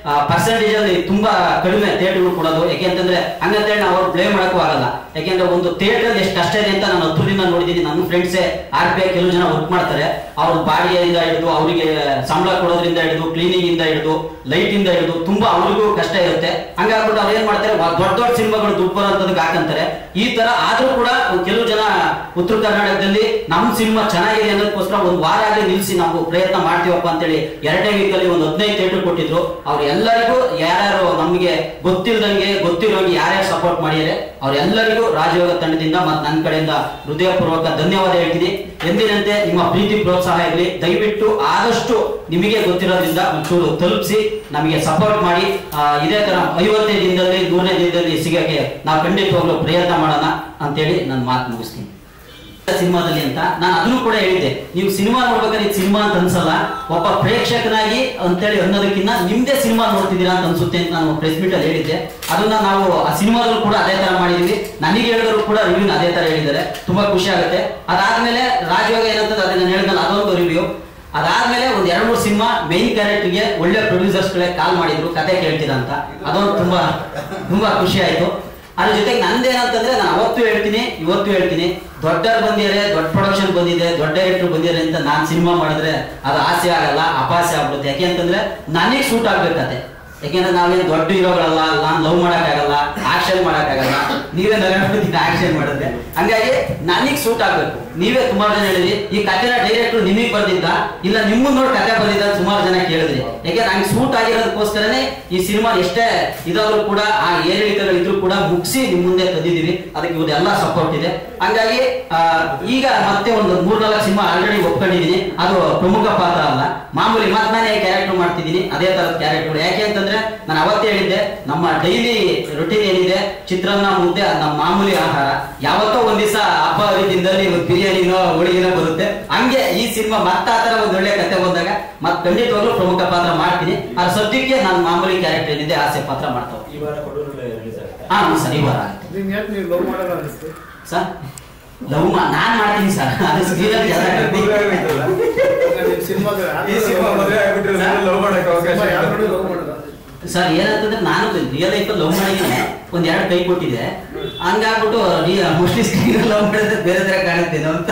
ಪರ್ಸೆಂಟೇಜ್ ಅಲ್ಲಿ ತುಂಬಾ ಕಡಿಮೆ ಥಿಯೇಟರ್ಗಳು ಕೊಡೋದು. ಯಾಕೆಂತಂದ್ರೆ ಹಂಗಂತೇಳಿ ನಾವು ಬ್ಲೇಮ್ ಮಾಡಕ್ಕೂ ಆಗಲ್ಲ. ಯಾಕೆಂದ್ರೆ ಒಂದು ಥಿಯೇಟರ್ ಅಲ್ಲಿ ಎಷ್ಟು ಕಷ್ಟ ಇದೆ ಅಂತ ನಾನು 10 ದಿನ ನೋಡಿದ್ದೀನಿ. ನನ್ನ ಫ್ರೆಂಡ್ಸೇ RP ಕೆಲವು ಜನ ವರ್ಕ್ ಮಾಡ್ತಾರೆ, ಅವ್ರ ಬಾಡಿಗೆಯಿಂದ ಹಿಡಿದು ಅವರಿಗೆ ಸಂಬಳ ಕೊಡೋದ್ರಿಂದ ಹಿಡಿದು ಕ್ಲೀನಿಂಗ್ ಇಂದ ಹಿಡಿದು ಲೈಟ್ ಇಂದ ಹಿಡಿದು ತುಂಬಾ ಅವ್ರಿಗೂ ಕಷ್ಟ ಇರುತ್ತೆ. ಹಂಗಾಗ್ಬಿಟ್ಟು ಅವ್ರು ಏನ್ ಮಾಡ್ತಾರೆ, ದೊಡ್ಡ ಸಿನಿಮಾಗಳು ದುಡ್ಡು ಬರೋಂಥದಕ್ಕೆ ಹಾಕಂತಾರೆ. ಈ ತರ ಆದ್ರೂ ಕೂಡ ಕೆಲವು ಜನ ಉತ್ತರ ಕರ್ನಾಟಕದಲ್ಲಿ ನಮ್ಮ ಸಿನಿಮಾ ಚೆನ್ನಾಗಿದೆ ಅನ್ನೋದಕ್ಕೋಸ್ಕರ ಒಂದು ವಾರ ಆಗಲಿ ನಿಲ್ಸಿ ನಾವು ಪ್ರಯತ್ನ ಮಾಡ್ತೀವಪ್ಪ ಅಂತೇಳಿ 2ನೇ ವೀಕಲ್ಲಿ ಒಂದು 15 ಥಿಯೇಟರ್ ಕೊಟ್ಟಿದ್ರು. ಅವ್ರು ಎಲ್ಲರಿಗೂ ಯಾರ್ಯಾರು ನಮ್ಗೆ ಗೊತ್ತಿಲ್ದಂಗೆ ಗೊತ್ತಿರೋಂಗೆ ಯಾರ್ಯಾರು ಸಪೋರ್ಟ್ ಮಾಡಿದರೆ ಅವ್ರೆಲ್ಲರಿಗೂ ರಾಜಯೋಗ ತಂಡದಿಂದ ಮತ್ತು ನನ್ನ ಕಡೆಯಿಂದ ಹೃದಯಪೂರ್ವಕ ಧನ್ಯವಾದ ಹೇಳ್ತೀನಿ. ಎಂದಿನಂತೆ ನಿಮ್ಮ ಪ್ರೀತಿ ಪ್ರೋತ್ಸಾಹ ಇರಲಿ. ದಯವಿಟ್ಟು ಆದಷ್ಟು ನಿಮಗೆ ಗೊತ್ತಿರೋದ್ರಿಂದ ಒಂಚೂರು ತಲುಪಿಸಿ ನಮಗೆ ಸಪೋರ್ಟ್ ಮಾಡಿ. ಇದೇ ತರ 50ನೇ ದಿನದಲ್ಲಿ 100ನೇ ದಿನದಲ್ಲಿ ಸಿಗಕ್ಕೆ ನಾವು ಖಂಡಿತವಾಗ್ಲೂ ಪ್ರಯತ್ನ ಮಾಡೋಣ ಅಂತೇಳಿ ನನ್ನ ಮಾತು ಮುಗಿಸ್ತೀನಿ. ಸಿನಿಮಾದಲ್ಲಿ ಅಂತ ನಾನು ಅದನ್ನು ಕೂಡ ಹೇಳಿದ್ದೆ. ನೀವು ಸಿನಿಮಾ ನೋಡ್ಬೇಕಾದ್ರೆ ಇದು ಸಿನಿಮಾ ಅಂತ ಅನ್ಸಲ್ಲ, ಒಬ್ಬ ಪ್ರೇಕ್ಷಕನಾಗಿ ಅಂತೇಳಿ ಅನ್ನೋದಕ್ಕಿಂತ ನಿಮ್ದೇ ಸಿನಿಮಾ ನೋಡ್ತಿದ್ದೀರಾ ಅಂತ ಅನ್ಸುತ್ತೆ ಅಂತ ನಾನು ಪ್ರೆಸ್ ಮೀಟ್ ಅಲ್ಲಿ ಹೇಳಿದ್ದೆ. ಅದನ್ನ ನಾವು ಆ ಸಿನಿಮಾದಲ್ಲೂ ಕೂಡ ಅದೇ ತರ ಮಾಡಿದೀವಿ. ನನಗೆ ಹೇಳಿದ್ರು ಕೂಡ ರಿವ್ಯೂ ಅದೇ ತರ ಹೇಳಿದ್ದಾರೆ, ತುಂಬಾ ಖುಷಿ ಆಗುತ್ತೆ. ಅದಾದ್ಮೇಲೆ ರಾಜಯೋಗ ಏನಂತಂದ್ರೆ ಅದನ್ನ ಹೇಳಿದ್ನಲ್ಲ ಅದೊಂದು ರಿವ್ಯೂ. ಅದಾದ್ಮೇಲೆ ಒಂದ್ 2-3 ಸಿನಿಮಾ ಮೇನ್ ಕ್ಯಾರೆಕ್ಟರ್ಗೆ ಒಳ್ಳೆ ಪ್ರೊಡ್ಯೂಸರ್ಸ್ ಗಳೇ ಕಾಲ್ ಮಾಡಿದ್ರು ಕತೆ ಕೇಳ್ತೀರಾ ಅಂತ. ಅದೊಂದು ತುಂಬಾ ಖುಷಿ ಆಯ್ತು. ಅದ್ರ ಜೊತೆಗೆ ನಂದೇನಂತಂದ್ರೆ ನಾನು ಅವತ್ತು ಹೇಳ್ತೀನಿ ಇವತ್ತು ಹೇಳ್ತೀನಿ, ದೊಡ್ಡರು ಬಂದಿದ್ದಾರೆ, ದೊಡ್ಡ ಪ್ರೊಡಕ್ಷನ್ ಬಂದಿದೆ, ದೊಡ್ಡ ಡೈರೆಕ್ಟರ್ ಬಂದಿದ್ದಾರೆ ಅಂತ ನಾನು ಸಿನಿಮಾ ಮಾಡಿದ್ರೆ ಅದು ಆಸೆ ಆಗಲ್ಲ, ಅಪಾಸೆ ಆಗ್ಬಿಡುತ್ತೆ. ಯಾಕೆ ಅಂತಂದ್ರೆ ನನಗೆ ಸೂಟ್ ಆಗ್ಬೇಕತೆ. ಯಾಕೆಂದ್ರೆ ನಾವೇನು ದೊಡ್ಡ ಹೀರೋಗಳಲ್ಲ, ನಾನು ಲವ್ ಮಾಡಕ್ಕಾಗಲ್ಲ, ಆಕ್ಷನ್ ಮಾಡಕ್ಕಾಗಲ್ಲ, ನೀವೇ ನರೇಂದ್ರ ಆಕ್ಷನ್ ಮಾಡಿದ್ರೆ. ಹಂಗಾಗಿ ನನಗೆ ಸೂಟ್ ಆಗ್ಬೇಕು. ನೀವೇ ತುಂಬಾ ಜನ ಹೇಳಿದ್ರಿ ಈ ಕಥೆನ ಡೈರೆಕ್ಟರ್ ನಿಮಗೆ ಬರ್ದಿದ್ದ ಇಲ್ಲ ನಿಮ್ಮನ್ನ ನೋಡಿ ಕಥೆ ಬರ್ದಿದ್ದ ಸುಮಾರು ಜನ ಕೇಳಿದ್ರಿ. ಯಾಕೆ ನಂಗೆ ಸೂಟ್ ಆಗಿರೋದಕ್ಕೋಸ್ಕರನೇ ಈ ಸಿನಿಮಾ ಎಷ್ಟೇ ಇದಾದ್ರೂ ಕೂಡ ಆ ಏರಿಳಿತಗಳು ಇದ್ರೂ ಕೂಡ ಮುಗಿಸಿ ನಿಮ್ ಮುಂದೆ ತಂದಿದ್ದೀವಿ. ಅದಕ್ಕೆ ಇವ್ರೆಲ್ಲ ಸಪೋರ್ಟ್ ಇದೆ. ಹಂಗಾಗಿ ಈಗ ಮತ್ತೆ ಒಂದು 3-4 ಸಿನಿಮಾ ಆಲ್ರೆಡಿ ಒಪ್ಕೊಂಡಿದ್ದೀನಿ. ಅದು ಪ್ರಮುಖ ಪಾತ್ರ ಅಲ್ಲ, ಮಾಮೂಲಿ ಮತ್ತೆ ನಾನೇ ಕ್ಯಾರೆಕ್ಟರ್ ಮಾಡ್ತಿದ್ದೀನಿ, ಅದೇ ತರದ ಕ್ಯಾರೆಕ್ಟರ್. ಯಾಕೆ ಅಂತಂದ್ರೆ ನಾನು ಅವತ್ತೇ ಹೇಳಿದ್ದೆ, ನಮ್ಮ ಡೈಲಿ ರೊಟೀನ್ ಏನಿದೆ ಚಿತ್ರಾನ್ನ ಮುದ್ದೆ ನಮ್ಮ ಮಾಮೂಲಿ ಆಹಾರ. ಯಾವತ್ತೋ ಒಂದ್ ದಿವಸ ಹಬ್ಬ ಹರಿದಿನದಲ್ಲಿ ಒಂದು ಬಿರಿಯಾನಿನೋ ಹೋಳಿಗೆನೋ ಬರುತ್ತೆ. ಹಂಗೆ ಈ ಸಿನಿಮಾ ಮತ್ತೆ ಆತರ ಒಂದು ಒಳ್ಳೆ ಕತೆ ಬಂದಾಗ ಮತ್ತೆ ಖಂಡಿತವಾಗ್ಲೂ ಪ್ರಮುಖ ಪಾತ್ರ ಮಾಡ್ತೀನಿ. ಆ ಸದ್ಯಕ್ಕೆ ನಾನು ಮಾಮೂಲಿ ಕ್ಯಾರೆಕ್ಟರ್ ಏನಿದೆ ಆಸೆ ಪಾತ್ರ ಮಾಡ್ತಾವೆ. ಸರ್ ಈ ವಾರ ಸರ್ ಲವ್ ನಾನ್ ಮಾಡ್ತೀನಿ ಸರ್. ಅದು ಸರ್ ಏನಂತಂದ್ರೆ ನಾನು ರಿಯಲ್ ಲೈಫ್ ಲವ್ ಮಾಡಿದ್ರೆ 1-2 ಕೈ ಕೊಟ್ಟಿದೆ. ಹಂಗಾಗ್ಬಿಟ್ಟು ಮೋಸ್ಟ್ಲಿ ಸ್ಕ್ರೀನ್ ಲವ್ ಮಾಡಿದ್ರೆ ಬೇರೆ ತರ ಕಾಣುತ್ತೇನೋ ಅಂತ.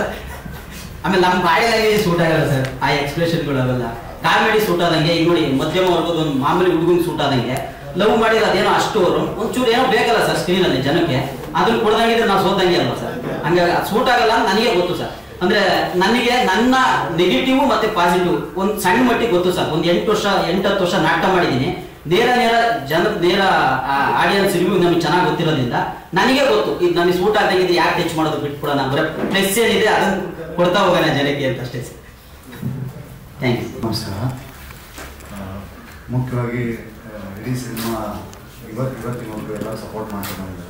ಆಮೇಲೆ ನಮ್ಮ ಬಾಡಿಯಾಗಿ ಸೂಟ್ ಆಗಲ್ಲ ಸರ್ ಆ ಎಕ್ಸ್ಪ್ರೆಷನ್ಗಳು. ಅವೆಲ್ಲ ಕಾಮಿಡಿ ಸೂಟ್ ಆದಂಗೆ, ಈಗ ನೋಡಿ ಮಧ್ಯಮ ವರ್ಗದ ಒಂದು ಮಾಮೂಲಿ ಹುಡುಗಂಗೆ ಸೂಟ್ ಆದಂಗೆ ಲವ್ ಮಾಡಿದ್ರೆ ಅದೇನೋ ಅಷ್ಟು ಒಂಚೂರು ಏನೋ ಬೇಕಲ್ಲ ಸರ್ ಸ್ಕ್ರೀನ್ ಅಲ್ಲಿ ಜನಕ್ಕೆ. ಅದನ್ನ ಕೊಡ್ದಂಗಿದ್ರೆ ನಾವು ಸೋತಂಗೆ ಅಲ್ವಾ ಸರ್. ಹಂಗಾಗಿ ಸೂಟ್ ಆಗಲ್ಲ ಅಂತ ನನಗೆ ಗೊತ್ತು ಸರ್. ಅಂದ್ರೆ ನನಗೆ ನನ್ನ ನೆಗೆಟಿವ್ ಮತ್ತೆ ಪಾಸಿಟಿವ್ ಒಂದು ಸಣ್ಣ ಮಟ್ಟಿಗೆ ಗೊತ್ತು ಸರ್. ಒಂದು 8-10 ವರ್ಷ ನಾಟಕ ಮಾಡಿದ್ದೀನಿ. ನೇರ ಆಡಿಯನ್ಸ್ ರಿವ್ಯೂ ನಮಗೆ ಚೆನ್ನಾಗಿ ಗೊತ್ತಿರೋದ್ರಿಂದ ನನಗೆ ಗೊತ್ತು ಇದು ನಮಗೆ ಸೂಟ್ ಆಗದಂಗಿದೆ, ಯಾಕೆ ಟಚ್ ಮಾಡೋದು ಬಿಟ್ಬಿಡೋಣ, ಬರೀ ಪ್ಲಸ್ ಏನಿದೆ ಅದನ್ನ ಕೊಡ್ತಾ ಹೋಗೋಣ ಜನಕ್ಕೆ ಅಂತ ಅಷ್ಟೇ ಸರ್. Thank you. ನಮಸ್ಕಾರ. ಮುಖ್ಯವಾಗಿ ಇಡೀ ಸಿನಿಮಾ ಇವತ್ತಿನವರೆಗೂ ಎಲ್ಲ ಸಪೋರ್ಟ್ ಮಾಡ್ಕೊಂಡಿದ್ದಾರೆ.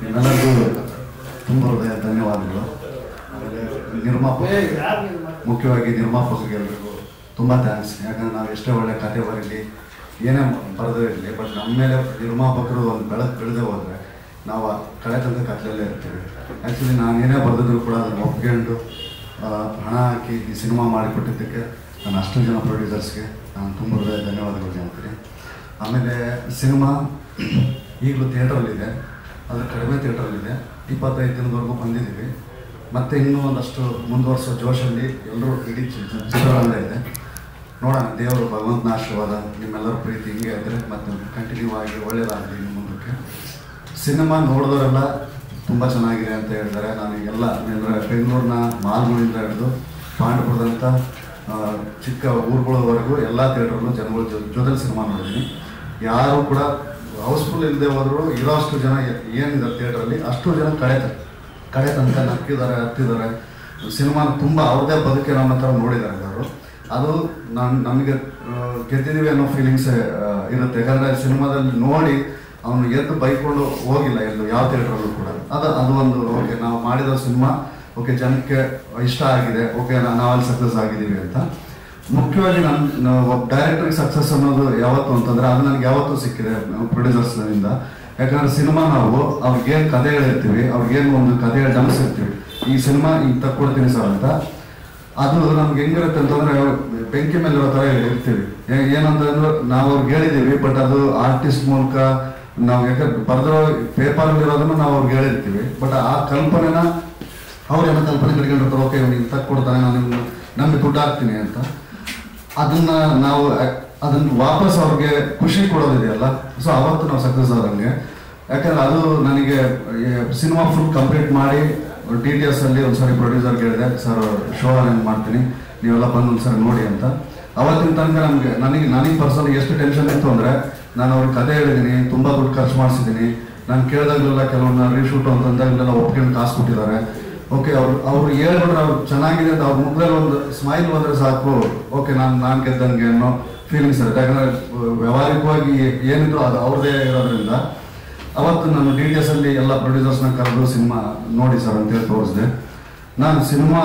ನಿಮ್ಮೆಲ್ಲರಿಗೂ ತುಂಬ ಹೃದಯ ಧನ್ಯವಾದಗಳು. ಆಮೇಲೆ ಮುಖ್ಯವಾಗಿ ನಿರ್ಮಾಪಕರಿಗೆಲ್ಲರಿಗೂ ತುಂಬ ಥ್ಯಾಂಕ್ಸ್. ಯಾಕಂದ್ರೆ ನಾವು ಎಷ್ಟೇ ಒಳ್ಳೆ ಕತೆ ಬರಲಿ ಏನೇ ಬರೆದು ಇರಲಿ, ಬಟ್ ನಮ್ಮ ಮೇಲೆ ನಿರ್ಮಾಪಕರು ಒಂದು ಬೆಳಕು ಬೆಳೆದೇ ಹೋದರೆ ನಾವು ಕಳೆ ತಂದ ಕತ್ಲಲ್ಲೇ ಇರ್ತೀವಿ. ಆ್ಯಕ್ಚುಲಿ ನಾನು ಏನೇ ಬರೆದಿದ್ರು ಕೂಡ ಅದನ್ನು ಒಪ್ಕೊಂಡು ಹಣ ಹಾಕಿ ಈ ಸಿನಿಮಾ ಮಾಡಿಕೊಟ್ಟಿದ್ದಕ್ಕೆ ನಾನು ಅಷ್ಟು ಜನ ಪ್ರೊಡ್ಯೂಸರ್ಸ್ಗೆ ನಾನು ತುಂಬ ಹೃದಯ ಧನ್ಯವಾದಗಳು ಹೇಳ್ತೀನಿ. ಆಮೇಲೆ ಸಿನಿಮಾ ಈಗಲೂ ಥಿಯೇಟ್ರಲ್ಲಿದೆ, ಅದು ಕಡಿಮೆ ಥಿಯೇಟ್ರಲ್ಲಿದೆ. 25 ದಿನದವರೆಗೂ ಬಂದಿದ್ದೀವಿ. ಮತ್ತು ಇನ್ನೂ ಒಂದಷ್ಟು ಮುಂದುವರಿಸೋ ಜೋಶಲ್ಲಿ ಎಲ್ಲರೂ ಇಡೀ ಚಿತ್ರರಂಗ ಇದೆ. ನೋಡೋಣ, ದೇವರು ಭಗವಂತನ ಆಶೀರ್ವಾದ ನಿಮ್ಮೆಲ್ಲರ ಪ್ರೀತಿ ಹಿಂಗೆ ಇದ್ದರೆ ಮತ್ತು ಕಂಟಿನ್ಯೂ ಆಗಿ ಒಳ್ಳೆಯದಾಗಲಿ ಇನ್ನು ಮುಂದಕ್ಕೆ. ಸಿನಿಮಾ ನೋಡಿದವರೆಲ್ಲ ತುಂಬ ಚೆನ್ನಾಗಿದೆ ಅಂತ ಹೇಳಿದ್ದಾರೆ. ನಾನು ಎಲ್ಲ ಬೆಂಗಳೂರಿನ ಮಾಲ್ಗಳಿಂದ ಹಿಡಿದು ಪಾಂಡಪುರದಂಥ ಚಿಕ್ಕ ಊರುಗಳವರೆಗೂ ಎಲ್ಲ ಥಿಯೇಟ್ರಲ್ಲೂ ಜನಗಳು ಜೊತೆಲಿ ಸಿನಿಮಾ ನೋಡಿದ್ದೀನಿ. ಯಾರು ಕೂಡ ಹೌಸ್ಫುಲ್ ಇಲ್ಲದೆ ಹೋದ್ರು ಇರೋಷ್ಟು ಜನ ಏನಿದ್ದಾರೆ ಥಿಯೇಟ್ರಲ್ಲಿ ಅಷ್ಟು ಜನ ಕಡೆ ತನಕ ನಕ್ಕಿದ್ದಾರೆ, ಹತ್ತಿದ್ದಾರೆ. ಸಿನಿಮಾನ ತುಂಬ ಅವ್ರದ್ದೇ ಬದುಕಿನ ಥರ ನೋಡಿದ್ದಾರೆ ಅವರು. ಅದು ನಮಗೆ ಗೆದ್ದಿದ್ದೀವಿ ಅನ್ನೋ ಫೀಲಿಂಗ್ಸ್ ಇರುತ್ತೆ. ಯಾಕಂದರೆ ಸಿನಿಮಾದಲ್ಲಿ ನೋಡಿ ಅವನು ಎದ್ದು ಬೈಕೊಂಡು ಹೋಗಿಲ್ಲ ಎಲ್ಲೂ ಯಾವ ಥಿಯೇಟ್ರಲ್ಲೂ ಕೂಡ. ಅದು ಒಂದು ಓಕೆ ನಾವು ಮಾಡಿದ ಸಿನಿಮಾ ಓಕೆ ಜನಕ್ಕೆ ಇಷ್ಟ ಆಗಿದೆ, ಓಕೆ ನಾವಲ್ಲಿ ಸಕ್ಸಸ್ ಆಗಿದ್ದೀವಿ ಅಂತ. ಮುಖ್ಯವಾಗಿ ಒಬ್ಬ ಡೈರೆಕ್ಟರ್ಗೆ ಸಕ್ಸಸ್ ಅನ್ನೋದು ಯಾವತ್ತು ಅಂತಂದರೆ ಅದು ನನಗೆ ಯಾವತ್ತೂ ಸಿಕ್ಕಿದೆ ಪ್ರೊಡ್ಯೂಸರ್ಸ್ನಿಂದ. ಯಾಕಂದರೆ ಸಿನಿಮಾ ನಾವು ಅವ್ರಿಗೇನು ಕಥೆ ಹೇಳಿರ್ತೀವಿ, ಅವ್ರಿಗೇನು ಒಂದು ಕಥೆ ಜಮಿಸಿರ್ತೀವಿ, ಈ ಸಿನಿಮಾ ಈಗ ತಕ್ಕೊಡ್ತೀನಿ ಸರ್ ಅಂತ. ಅದು ನಮ್ಗೆ ಹೆಂಗಿರುತ್ತೆ ಅಂತಂದರೆ ಬೆಂಕಿ ಮೇಲಿರೋ ಥರ ಇರ್ತೀವಿ. ಏನಂತಂದ್ರೆ ನಾವು ಅವ್ರಿಗೆ ಹೇಳಿದ್ದೀವಿ, ಬಟ್ ಅದು ಆರ್ಟಿಸ್ಟ್ ಮೂಲಕ ನಾವು ಯಾಕಂದ್ರೆ ಬರೆದಿರೋ ಪೇಪರಲ್ಲಿರೋದನ್ನು ನಾವು ಅವ್ರಿಗೆ ಹೇಳಿರ್ತೀವಿ. ಬಟ್ ಆ ಕಲ್ಪನೆನ ಅವ್ರೇನೋ ಕಲ್ಪನೆ ಕಟ್ಕೊಂಡಿರ್ತಾರೆ, ಓಕೆ ಇವ್ನಿಗೆ ತಕ್ಕೊಡ್ತಾನೆ, ನಾನು ನಮಗೆ ದುಡ್ಡು ಹಾಕ್ತೀನಿ ಅಂತ. ಅದನ್ನು ವಾಪಸ್ ಅವ್ರಿಗೆ ಖುಷಿ ಕೊಡೋದಿದೆಯಲ್ಲ, ಸೊ ಅವತ್ತು ನಾವು ಸಕ್ಸಸ್ ಆದಂಗೆ. ಯಾಕಂದ್ರೆ ಅದು ನನಗೆ ಸಿನಿಮಾ ಫುಲ್ ಕಂಪ್ಲೀಟ್ ಮಾಡಿ DTS ಅಲ್ಲಿ ಒಂದ್ಸರಿ ಪ್ರೊಡ್ಯೂಸರ್ಗೆ ಹೇಳಿದೆ, ಸರ್ ಶೋ ಅರೇಂಜ್ ಮಾಡ್ತೀನಿ, ನೀವೆಲ್ಲ ಬಂದು ಒಂದ್ಸರಿ ನೋಡಿ ಅಂತ. ಅವತ್ತಿನ ತನಕ ನನಗೆ ಪರ್ಸನಲ್ ಎಷ್ಟು ಟೆನ್ಷನ್ ಇತ್ತು ಅಂದರೆ, ನಾನು ಅವ್ರಿಗೆ ಕತೆ ಹೇಳಿದ್ದೀನಿ, ತುಂಬ ದುಡ್ಡು ಖರ್ಚು ಮಾಡಿಸಿದ್ದೀನಿ. ನಾನು ಕೇಳಿದಾಗಲೆಲ್ಲ ಕೆಲವೊಂದು ರೀಶೂಟು ಅಂತಂದಾಗಲೆಲ್ಲ ಒಪ್ಕೊಂಡು ಕಾಸು ಕೊಟ್ಟಿದ್ದಾರೆ. ಓಕೆ ಅವ್ರು ಹೇಳ್ಬಿಟ್ರೆ ಅವ್ರು ಚೆನ್ನಾಗಿದೆ ಅಂತ ಅವ್ರ ಮುಖದಲ್ಲಿ ಒಂದು ಸ್ಮೈಲ್ ಬಂದರೆ ಸಾಕು, ಓಕೆ ನಾನು ಗೆದ್ದಂಗೆ ಅನ್ನೋ ಫೀಲಿಂಗ್ಸ್ ಇರುತ್ತೆ. ಯಾಕಂದರೆ ವ್ಯವಹಾರಿಕವಾಗಿ ಏನಿದ್ರು ಅದು ಅವ್ರದ್ದೇ ಇರೋದ್ರಿಂದ ಅವತ್ತು ನಾನು DTS ಅಲ್ಲಿ ಎಲ್ಲ ಪ್ರೊಡ್ಯೂಸರ್ಸ್ನ ಕರೆದು ಸಿನಿಮಾ ನೋಡಿ ಸರ್ ಅಂತೇಳಿ ತೋರಿಸಿದೆ. ನಾನು ಸಿನಿಮಾ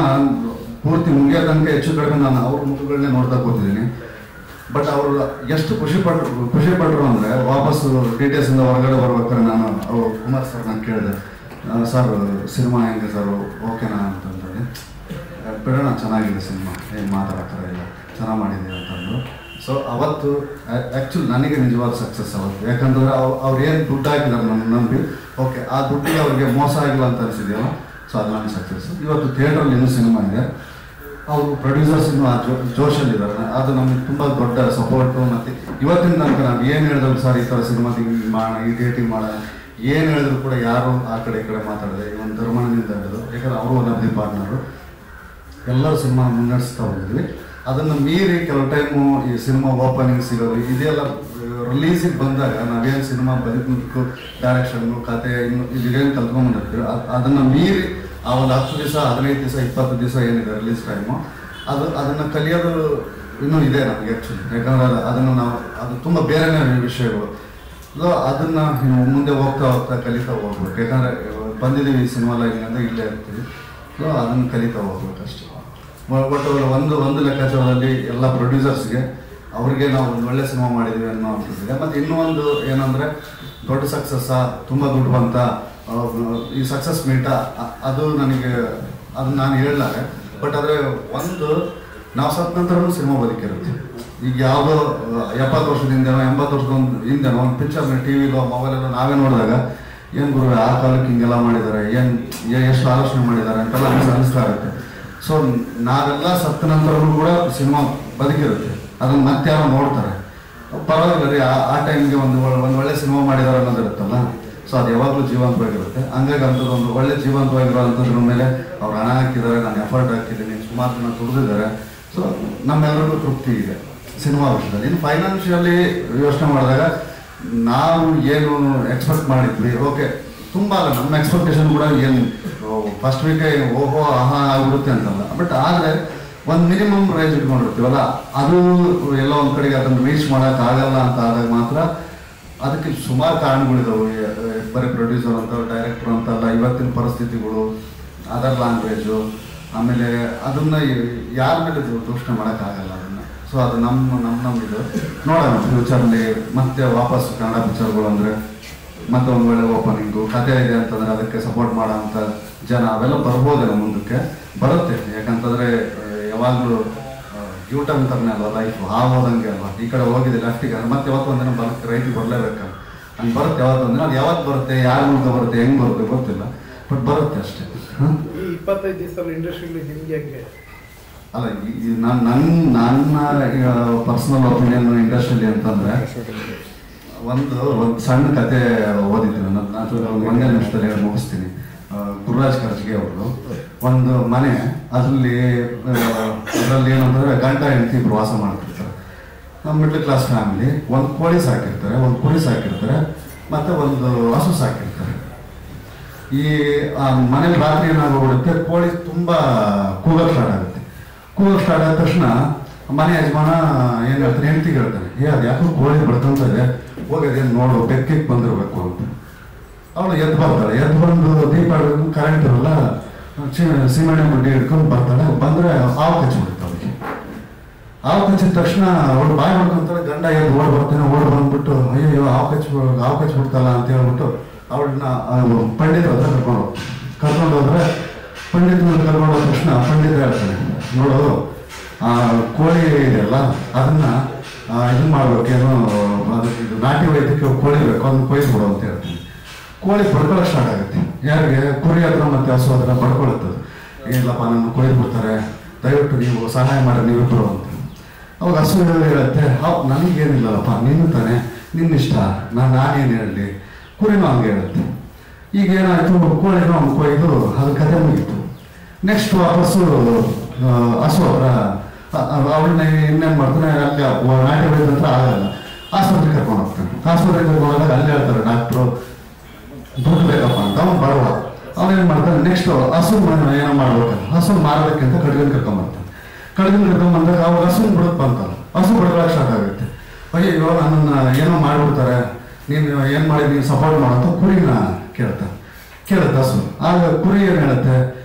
ಪೂರ್ತಿ ಮುಗಿಯೋ ತನಕ ಹೆಚ್ಚು ಕಡಿಮೆ ನಾನು ಅವ್ರ ಮುಖಗಳನ್ನೇ ನೋಡ್ತಾ ಕೂತಿದ್ದೀನಿ. ಬಟ್ ಅವರು ಎಷ್ಟು ಖುಷಿ ಪಟ್ಟರು ಅಂದರೆ ವಾಪಸ್ಸು DTS ಇಂದ ಹೊರಗಡೆ ಬರ್ಬೇಕಾದ್ರೆ ನಾನು ಅವರು ಕುಮಾರ್ ಸರ್ ನಾನು ಕೇಳಿದೆ, ಸರ್ ಸಿನಿಮಾ ಹೆಂಗೆ ಸರ್ ಓಕೆನಾ ಅಂತಂದ್ರೆ, ಬಿಡೋಣ ಚೆನ್ನಾಗಿದೆ ಸಿನಿಮಾ, ಏನು ಮಾತಾಡ್ತಾರೆ ಇಲ್ಲ ಚೆನ್ನಾಗಿ ಮಾಡಿದೆ ಅಂತಂದು. ಸೊ ಅವತ್ತು ಆ್ಯಕ್ಚುಲಿ ನನಗೆ ನಿಜವಾದ ಸಕ್ಸಸ್ ಅವತ್ತು. ಯಾಕಂದರೆ ಅವ್ರು ಏನು ದುಡ್ಡು ಹಾಕಿದ್ದಾರೆ ನನ್ನ ನಂಬಿ, ಓಕೆ ಆ ದುಡ್ಡಿಗೆ ಅವ್ರಿಗೆ ಮೋಸ ಆಗಿಲ್ಲ ಅಂತ ಅನಿಸಿದೆಯಲ್ಲ, ಸೊ ಅದು ನನ್ನ ಸಕ್ಸಸ್. ಇವತ್ತು ಥಿಯೇಟ್ರಲ್ಲಿ ಇನ್ನೂ ಸಿನಿಮಾ ಇದೆ, ಅವರು ಪ್ರೊಡ್ಯೂಸರ್ಸ್ ಇನ್ನೂ ಆ ಜೋಶಲ್ಲಿದ್ದಾರೆ. ಅದು ನಮಗೆ ತುಂಬ ದೊಡ್ಡ ಸಪೋರ್ಟು. ಮತ್ತು ಇವತ್ತಿನ ತನಕ ನಾವು ಏನು ಹೇಳಿದ್ರು ಸರ್ ಈ ಥರ ಸಿನಿಮಾ ಮಾಡೋಣ, ಈ ಡೇಟಿಂಗ್ ಮಾಡೋಣ, ಏನು ಹೇಳಿದ್ರು ಕೂಡ ಯಾರು ಆ ಕಡೆ ಈ ಕಡೆ ಮಾತಾಡಿದೆ. ಇವನ್ ಧರ್ಮನಿಂದ ಹಿಡಿದು, ಯಾಕಂದರೆ ಅವರು ನಮ್ಮದಿ ಪಾರ್ಟ್ನರು, ಎಲ್ಲರೂ ಸಿನಿಮಾ ಮುನ್ನಡೆಸ್ತಾ ಹೋಗಿದ್ವಿ. ಅದನ್ನು ಮೀರಿ ಕೆಲವು ಟೈಮು ಈ ಸಿನಿಮಾ ಓಪನಿಂಗ್ ಸಿಗೋದು ಇದೆಲ್ಲ ರಿಲೀಸಿಗೆ ಬಂದಾಗ ನಾವೇನು ಸಿನಿಮಾ ಬದುಕು ಡೈರೆಕ್ಷನ್ನು ಕತೆ ಇನ್ನು ಇದೇನು ಕಲ್ತ್ಕೊಂಡ್ಬಂದಿರ್ತೀವಿ, ಅದನ್ನು ಮೀರಿ ಆ ಒಂದು 10 ದಿವಸ 15 ದಿವಸ 20 ದಿವಸ ಏನಿದೆ ರಿಲೀಸ್ ಟೈಮು, ಅದನ್ನು ಕಲಿಯೋದು ಇನ್ನೂ ಇದೆ ನಮಗೆ ಆ್ಯಕ್ಚುಲಿ. ಯಾಕಂದರೆ ಅದನ್ನು ನಾವು ಅದು ತುಂಬ ಬೇರೆನೇ ವಿಷಯಗಳು. ಸೊ ಅದನ್ನು ಮುಂದೆ ಹೋಗ್ತಾ ಕಲಿತಾ ಹೋಗ್ಬೇಕು. ಯಾಕಂದರೆ ಬಂದಿದ್ದೀವಿ ಈ ಸಿನಿಮಾ ಲೈಫ್ ಅಂತ ಇಲ್ಲೇ ಇರ್ತೀವಿ. ಸೊ ಅದನ್ನು ಕಲಿತಾ ಹೋಗ್ಬೇಕು ಅಷ್ಟೇ. ಒಟ್ಟು ಒಂದು ಲೆಕ್ಕಾಚಾರದಲ್ಲಿ ಎಲ್ಲ ಪ್ರೊಡ್ಯೂಸರ್ಸ್ಗೆ ಅವ್ರಿಗೆ ನಾವು ಒಂದು ಒಳ್ಳೆ ಸಿನಿಮಾ ಮಾಡಿದ್ದೀವಿ ಅನ್ನೋ ಅಂತಿದೆ. ಮತ್ತು ಇನ್ನೂ ಒಂದು ಏನಂದರೆ ದೊಡ್ಡ ಸಕ್ಸಸ್ಸಾ, ತುಂಬ ದುಡ್ಡು ಬಂತ, ಈ ಸಕ್ಸಸ್ ಮೀಟಾ, ಅದು ನನಗೆ ಅದನ್ನ ನಾನು ಹೇಳಲಾರೆ. ಬಟ್ ಆದರೆ ಒಂದು ನಾವು ಸತ್ತ ನಂತರನೂ ಸಿನಿಮಾ ಬದುಕಿರುತ್ತೆ. ಈಗ ಯಾವುದೋ 70 ವರ್ಷದಿಂದನೋ 80 ವರ್ಷದ ಹಿಂದೆನೋ ಒಂದು ಪಿಕ್ಚರ್ನ TV-ಲೋ ಮೊಬೈಲಲ್ಲೋ ನಾವೇ ನೋಡಿದಾಗ ಏನು ಗುರು ಆ ಕಾಲಕ್ಕೆ ಹಿಂಗೆಲ್ಲ ಮಾಡಿದ್ದಾರೆ, ಎಷ್ಟು ಆಲೋಚನೆ ಮಾಡಿದ್ದಾರೆ ಅಂತೆಲ್ಲ ಅನಿಸ್ತಾ ಇರುತ್ತೆ. ಸೊ ನಾವೆಲ್ಲ ಸತ್ತ ನಂತರನೂ ಕೂಡ ಸಿನಿಮಾ ಬದುಕಿರುತ್ತೆ, ಅದನ್ನು ಮತ್ತೆ ಯಾರೋ ನೋಡ್ತಾರೆ, ಪರವಾಗಿಲ್ಲ ರೀ ಆ ಟೈಮ್ಗೆ ಒಂದು ಒಳ್ಳೆ ಸಿನಿಮಾ ಮಾಡಿದ್ದಾರೆ ಅನ್ನೋದಿರುತ್ತಲ್ಲ. ಸೊ ಅದು ಯಾವಾಗಲೂ ಜೀವಂತವಾಗಿರುತ್ತೆ. ಹಂಗಾಗಿ ಅಂಥದ್ದು ಒಂದು ಒಳ್ಳೆ ಜೀವಂತವಾಗಿರೋ ಅಂಥದ್ರ ಮೇಲೆ ಅವ್ರು ಹಣ ಹಾಕಿದ್ದಾರೆ, ನಾನು ಎಫರ್ಟ್ ಹಾಕಿದ್ದೀನಿ, ಸುಮಾರು ಜನ ದುಡಿದಿದ್ದಾರೆ. ಸೊ ನಮ್ಮೆಲ್ಲರಿಗೂ ತೃಪ್ತಿ ಇದೆ ಸಿನಿಮಾ ವಿಷಯದಲ್ಲಿ. ಇನ್ನು ಫೈನಾನ್ಷಿಯಲಿ ಯೋಚನೆ ಮಾಡಿದಾಗ ನಾವು ಏನು ಎಕ್ಸ್ಪೆಕ್ಟ್ ಮಾಡಿದ್ವಿ, ಓಕೆ ತುಂಬ ಅಲ್ಲ, ನಮ್ಮ ಎಕ್ಸ್ಪೆಕ್ಟೇಷನ್ ಕೂಡ ಏನು ಫಸ್ಟ್ ವೀಕೆ ಓಹೋ ಆಹಾ ಆಗಿರುತ್ತೆ ಅಂತಲ್ಲ. ಬಟ್ ಆದರೆ ಒಂದು ಮಿನಿಮಮ್ ರೇಂಜ್ ಇಟ್ಕೊಂಡಿರ್ತೀವಲ್ಲ, ಅದು ಎಲ್ಲ ಒಂದು ಕಡೆಗೆ ಅದನ್ನು ರೀಚ್ ಮಾಡೋಕ್ಕಾಗಲ್ಲ ಅಂತ ಆದಾಗ ಮಾತ್ರ ಅದಕ್ಕೆ ಸುಮಾರು ಕಾರಣಗಳಿದಾವೆ. ಬರೀ ಪ್ರೊಡ್ಯೂಸರ್ ಅಂತ ಡೈರೆಕ್ಟರ್ ಅಂತಲ್ಲ, ಇವತ್ತಿನ ಪರಿಸ್ಥಿತಿಗಳು, ಅದರ್ ಲ್ಯಾಂಗ್ವೇಜು, ಆಮೇಲೆ ಅದನ್ನು ಯಾರ ಮೇಲೆ ದೂಷಣೆ ಮಾಡೋಕ್ಕಾಗಲ್ಲ ಅದನ್ನು. ಸೊ ಅದು ನಮ್ಮ ಇದು ನೋಡೋಣ ಫ್ಯೂಚರ್ಲಿ ಮತ್ತೆ ವಾಪಸ್ ಕನ್ನಡ ಪಿಕ್ಚರ್ಗಳು ಅಂದರೆ ಮತ್ತೆ ಒಂದು ಒಳ್ಳೆ ಓಪನಿಂಗು ಕತೆ ಇದೆ ಅಂತಂದರೆ ಅದಕ್ಕೆ ಸಪೋರ್ಟ್ ಮಾಡೋ ಅಂಥ ಜನ ಅವೆಲ್ಲ ಬರ್ಬೋದೇನೋ ಮುಂದಕ್ಕೆ ಬರುತ್ತೆ. ಯಾಕಂತಂದರೆ ಯಾವಾಗಲೂ ಯೂಟರ್ನ್ ಥರನೇ ಅಲ್ವ ಲೈಫು, ಹೋದಂಗೆ ಅಲ್ವ, ಈ ಕಡೆ ಹೋಗಿದೆ ಲೆಫ್ಟಿಗೆ ಮತ್ತೆ ಯಾವತ್ತು ಒಂದಿನ ಬರೋಕ್ಕೆ ರೈಟಿಗೆ ಬರಲೇಬೇಕಲ್ಲ, ಹಂಗೆ ಬರುತ್ತೆ ಯಾವತ್ತು ಒಂದಿನ. ಅದು ಯಾವತ್ತು ಬರುತ್ತೆ, ಯಾರ ಮೂಲಕ ಬರುತ್ತೆ, ಹೆಂಗೆ ಬರುತ್ತೆ ಗೊತ್ತಿಲ್ಲ, ಬಟ್ ಬರುತ್ತೆ ಅಷ್ಟೇ. ಈ 25 ದಿವಸ ಇಂಡಸ್ಟ್ರಿಯಲ್ಲಿ ನಿಮಗೆ ಹೆಂಗೆ ಅಲ್ಲ, ನನ್ನ ಪರ್ಸನಲ್ ಒಪಿನಿಯನ್ ಇಂಡಸ್ಟ್ರಿಯಲ್ಲಿ ಅಂತಂದರೆ ಒಂದು ಸಣ್ಣ ಕತೆ ಓದಿದ್ದೀನಿ ನಾನು, ಒಂದೇ ನಿಮಿಷದಲ್ಲಿ ಹೇಳಿ ಮುಗಿಸ್ತೀನಿ. ಗುರುರಾಜ್ ಕರ್ಜಿಗೆ ಅವರು ಒಂದು ಮನೆ, ಅದರಲ್ಲಿ ಏನಂತಂದರೆ ಗಂಡ ಹೆಂಡತಿ ಇಬ್ಬರು ವಾಸ ಮಾಡ್ತಿರ್ತಾರೆ. Middle class family. ಒಂದು ಕೋಳಿ ಸಾಕಿರ್ತಾರೆ, ಒಂದು ಕುರಿ ಸಾಕಿರ್ತಾರೆ, ಮತ್ತು ಒಂದು ಹಸು ಸಾಕಿರ್ತಾರೆ. ಈ ಮನೇಲಿ ರಾತ್ರಿ ಏನಾಗೋಗ್ಬಿಡುತ್ತೆ, ಕೋಳಿ ತುಂಬ ಕೂಗಕ್ಕೆ ಸ್ಟಾರ್ಟ್ ಆಗುತ್ತೆ. ಕೂಗಕ್ಕೆ ಸ್ಟಾರ್ಟ್ ಆದ ತಕ್ಷಣ ಮನೆ ಯಜಮಾನ ಏನು ಹೇಳ್ತಾನೆ, ಹೆಂಡತಿಗೆ ಹೇಳ್ತಾನೆ, ಅದು ಯಾಕೋ ಕೋಳಿ ಬಡ್ಕೊಂತ ಇದೆ, ಹೋಗಿ ಅದೇನು ನೋಡು, ಬೆಕ್ಕಿಗೆ ಬಂದಿರಬೇಕು ಅಂತ. ಅವಳು ಎದ್ದು ಬರ್ತಾಳೆ, ಎದ್ದು ಬಂದು ದೀಪ ಕರೆಂಟ್ ಇರಲ್ಲ, ಸೀಮೆಣ್ಣೆ ಮುಡ್ಡಿ ಹಿಡ್ಕೊಂಡು ಬರ್ತಾಳೆ. ಬಂದರೆ ಹಾವು ಕಚ್ಚಿಬಿಡುತ್ತೆ ಅವಳಿಗೆ. ಹಾವು ಕಚ್ಚಿದ ತಕ್ಷಣ ಅವಳು ಬಾಯಿ ಮಾಡ್ಕೊಂತಾಳೆ, ಗಂಡ ಎದ್ದು ಓಡಿ ಬರ್ತಾನೆ. ಓಡಿ ಬಂದ್ಬಿಟ್ಟು ಅಯ್ಯೋ ಹಾವು ಕಚ್ಚಿಬಿಡ್ತಲ್ಲ ಅಂತ ಹೇಳ್ಬಿಟ್ಟು ಅವಳನ್ನ ಪಂಡಿತರ ಹತ್ರ ಕರ್ಕೊಂಡು ಹೋದ್ರೆ, ಪಂಡಿತನ ಕರ್ಕೊಂಡು ಹೋದ ತಕ್ಷಣ ಪಂಡಿತ ಹೇಳ್ತಾನೆ, ನೋಡು ಕೋಳಿ ಇದೆಯಲ್ಲ ಅದನ್ನು ಇದನ್ನು ಮಾಡ್ಬೇಕೇನೋ, ಅದಕ್ಕೆ ಇದು ನಾಟಿ ವೈದ್ಯಕ್ಕೆ ಕೋಳಿ ಬೇಕು, ಅದನ್ನು ಕೊಯ್ದುಬಿಡು ಅಂತ ಹೇಳ್ತೀನಿ. ಕೋಳಿ ಬಡ್ಕೊಳ್ಳೋಕೆ ಸ್ಟಾರ್ಟ್ ಆಗುತ್ತೆ. ಯಾರಿಗೆ ಕುರಿ ಹತ್ರ ಮತ್ತು ಹಸು ಹತ್ರ ಬಡ್ಕೊಳ್ಳುತ್ತದೆ. ಏನಿಲ್ಲಪ್ಪ ನನ್ನ ಕೊಯ್ದು ಬಿಡ್ತಾರೆ, ದಯವಿಟ್ಟು ನೀವು ಸಹಾಯ ಮಾಡಿ ನೀವಿಬ್ಬರು ಅಂತ. ಅವಾಗ ಹಸು ಹೇಳುತ್ತೆ, ನನಗೇನಿಲ್ಲಲ್ಲಪ್ಪ, ನೀನು ತಾನೆ, ನಿನ್ನಿಷ್ಟ, ನಾನೇನು ಹೇಳಲಿ. ಕುರಿನೂ ಹಂಗೆ ಹೇಳುತ್ತೆ. ಈಗ ಏನಾಯಿತು, ಕೋಳಿನೂ ಅವ್ನು ಕೊಯ್ದು ಅದ್ರ ಕತೆ ಮುಗೀತು. ನೆಕ್ಸ್ಟ್ ವಾಪಸ್ಸು ಹಸು ಹತ್ರ ಅವಳನ್ನ ಇನ್ನೇನು ಮಾಡ್ತಾನೆ, ಅಲ್ಲಿ ನಾಟಿ ವೈದ್ಯ ಹತ್ರ ಆಗಲ್ಲ, ಆಸ್ಪತ್ರೆಗೆ ಕರ್ಕೊಂಡು ಹೋಗ್ತಾನೆ. ಆಸ್ಪತ್ರೆಗೆ ಕರ್ಕೊಂಡು ಹೋದಾಗ ಅಲ್ಲಿ ಹೇಳ್ತಾರೆ ಡಾಕ್ಟ್ರು ದುಡ್ಡು ಬೇಕಪ್ಪ ಅಂತ. ಅವ್ನು ಬಡವ, ಅವನೇನು ಮಾಡ್ತಾನೆ, ನೆಕ್ಸ್ಟ್ ಹಸು ಏನೋ ಮಾಡ್ಬೇಕಲ್ಲ, ಹಸು ಮಾರೋದಕ್ಕೆ ಅಂತ ಕಡ್ಗನ್ ಕರ್ಕೊಂಬರ್ತಾನೆ. ಕಡ್ಗನ್ ಕರ್ಕೊಂಬಂದಾಗ ಅವಾಗ ಹಸುನ ಬಿಡೋದು ಬಂತಲ್ಲ, ಹಸು ಬಡ್ಕೊಳಕ್ಕೆ ಸ್ಟಾರ್ಟ್ ಆಗುತ್ತೆ. ಅಯ್ಯೋ ನನ್ನನ್ನು ಏನೋ ಮಾಡಿಬಿಡ್ತಾರೆ, ನೀನು ಏನು ಮಾಡಿ ನೀನು ಸಪೋರ್ಟ್ ಮಾಡೋ ಕುರಿನ ಕೇಳುತ್ತೆ ಹಸು. ಆಗ ಕುರಿ ಏನು ಹೇಳುತ್ತೆ,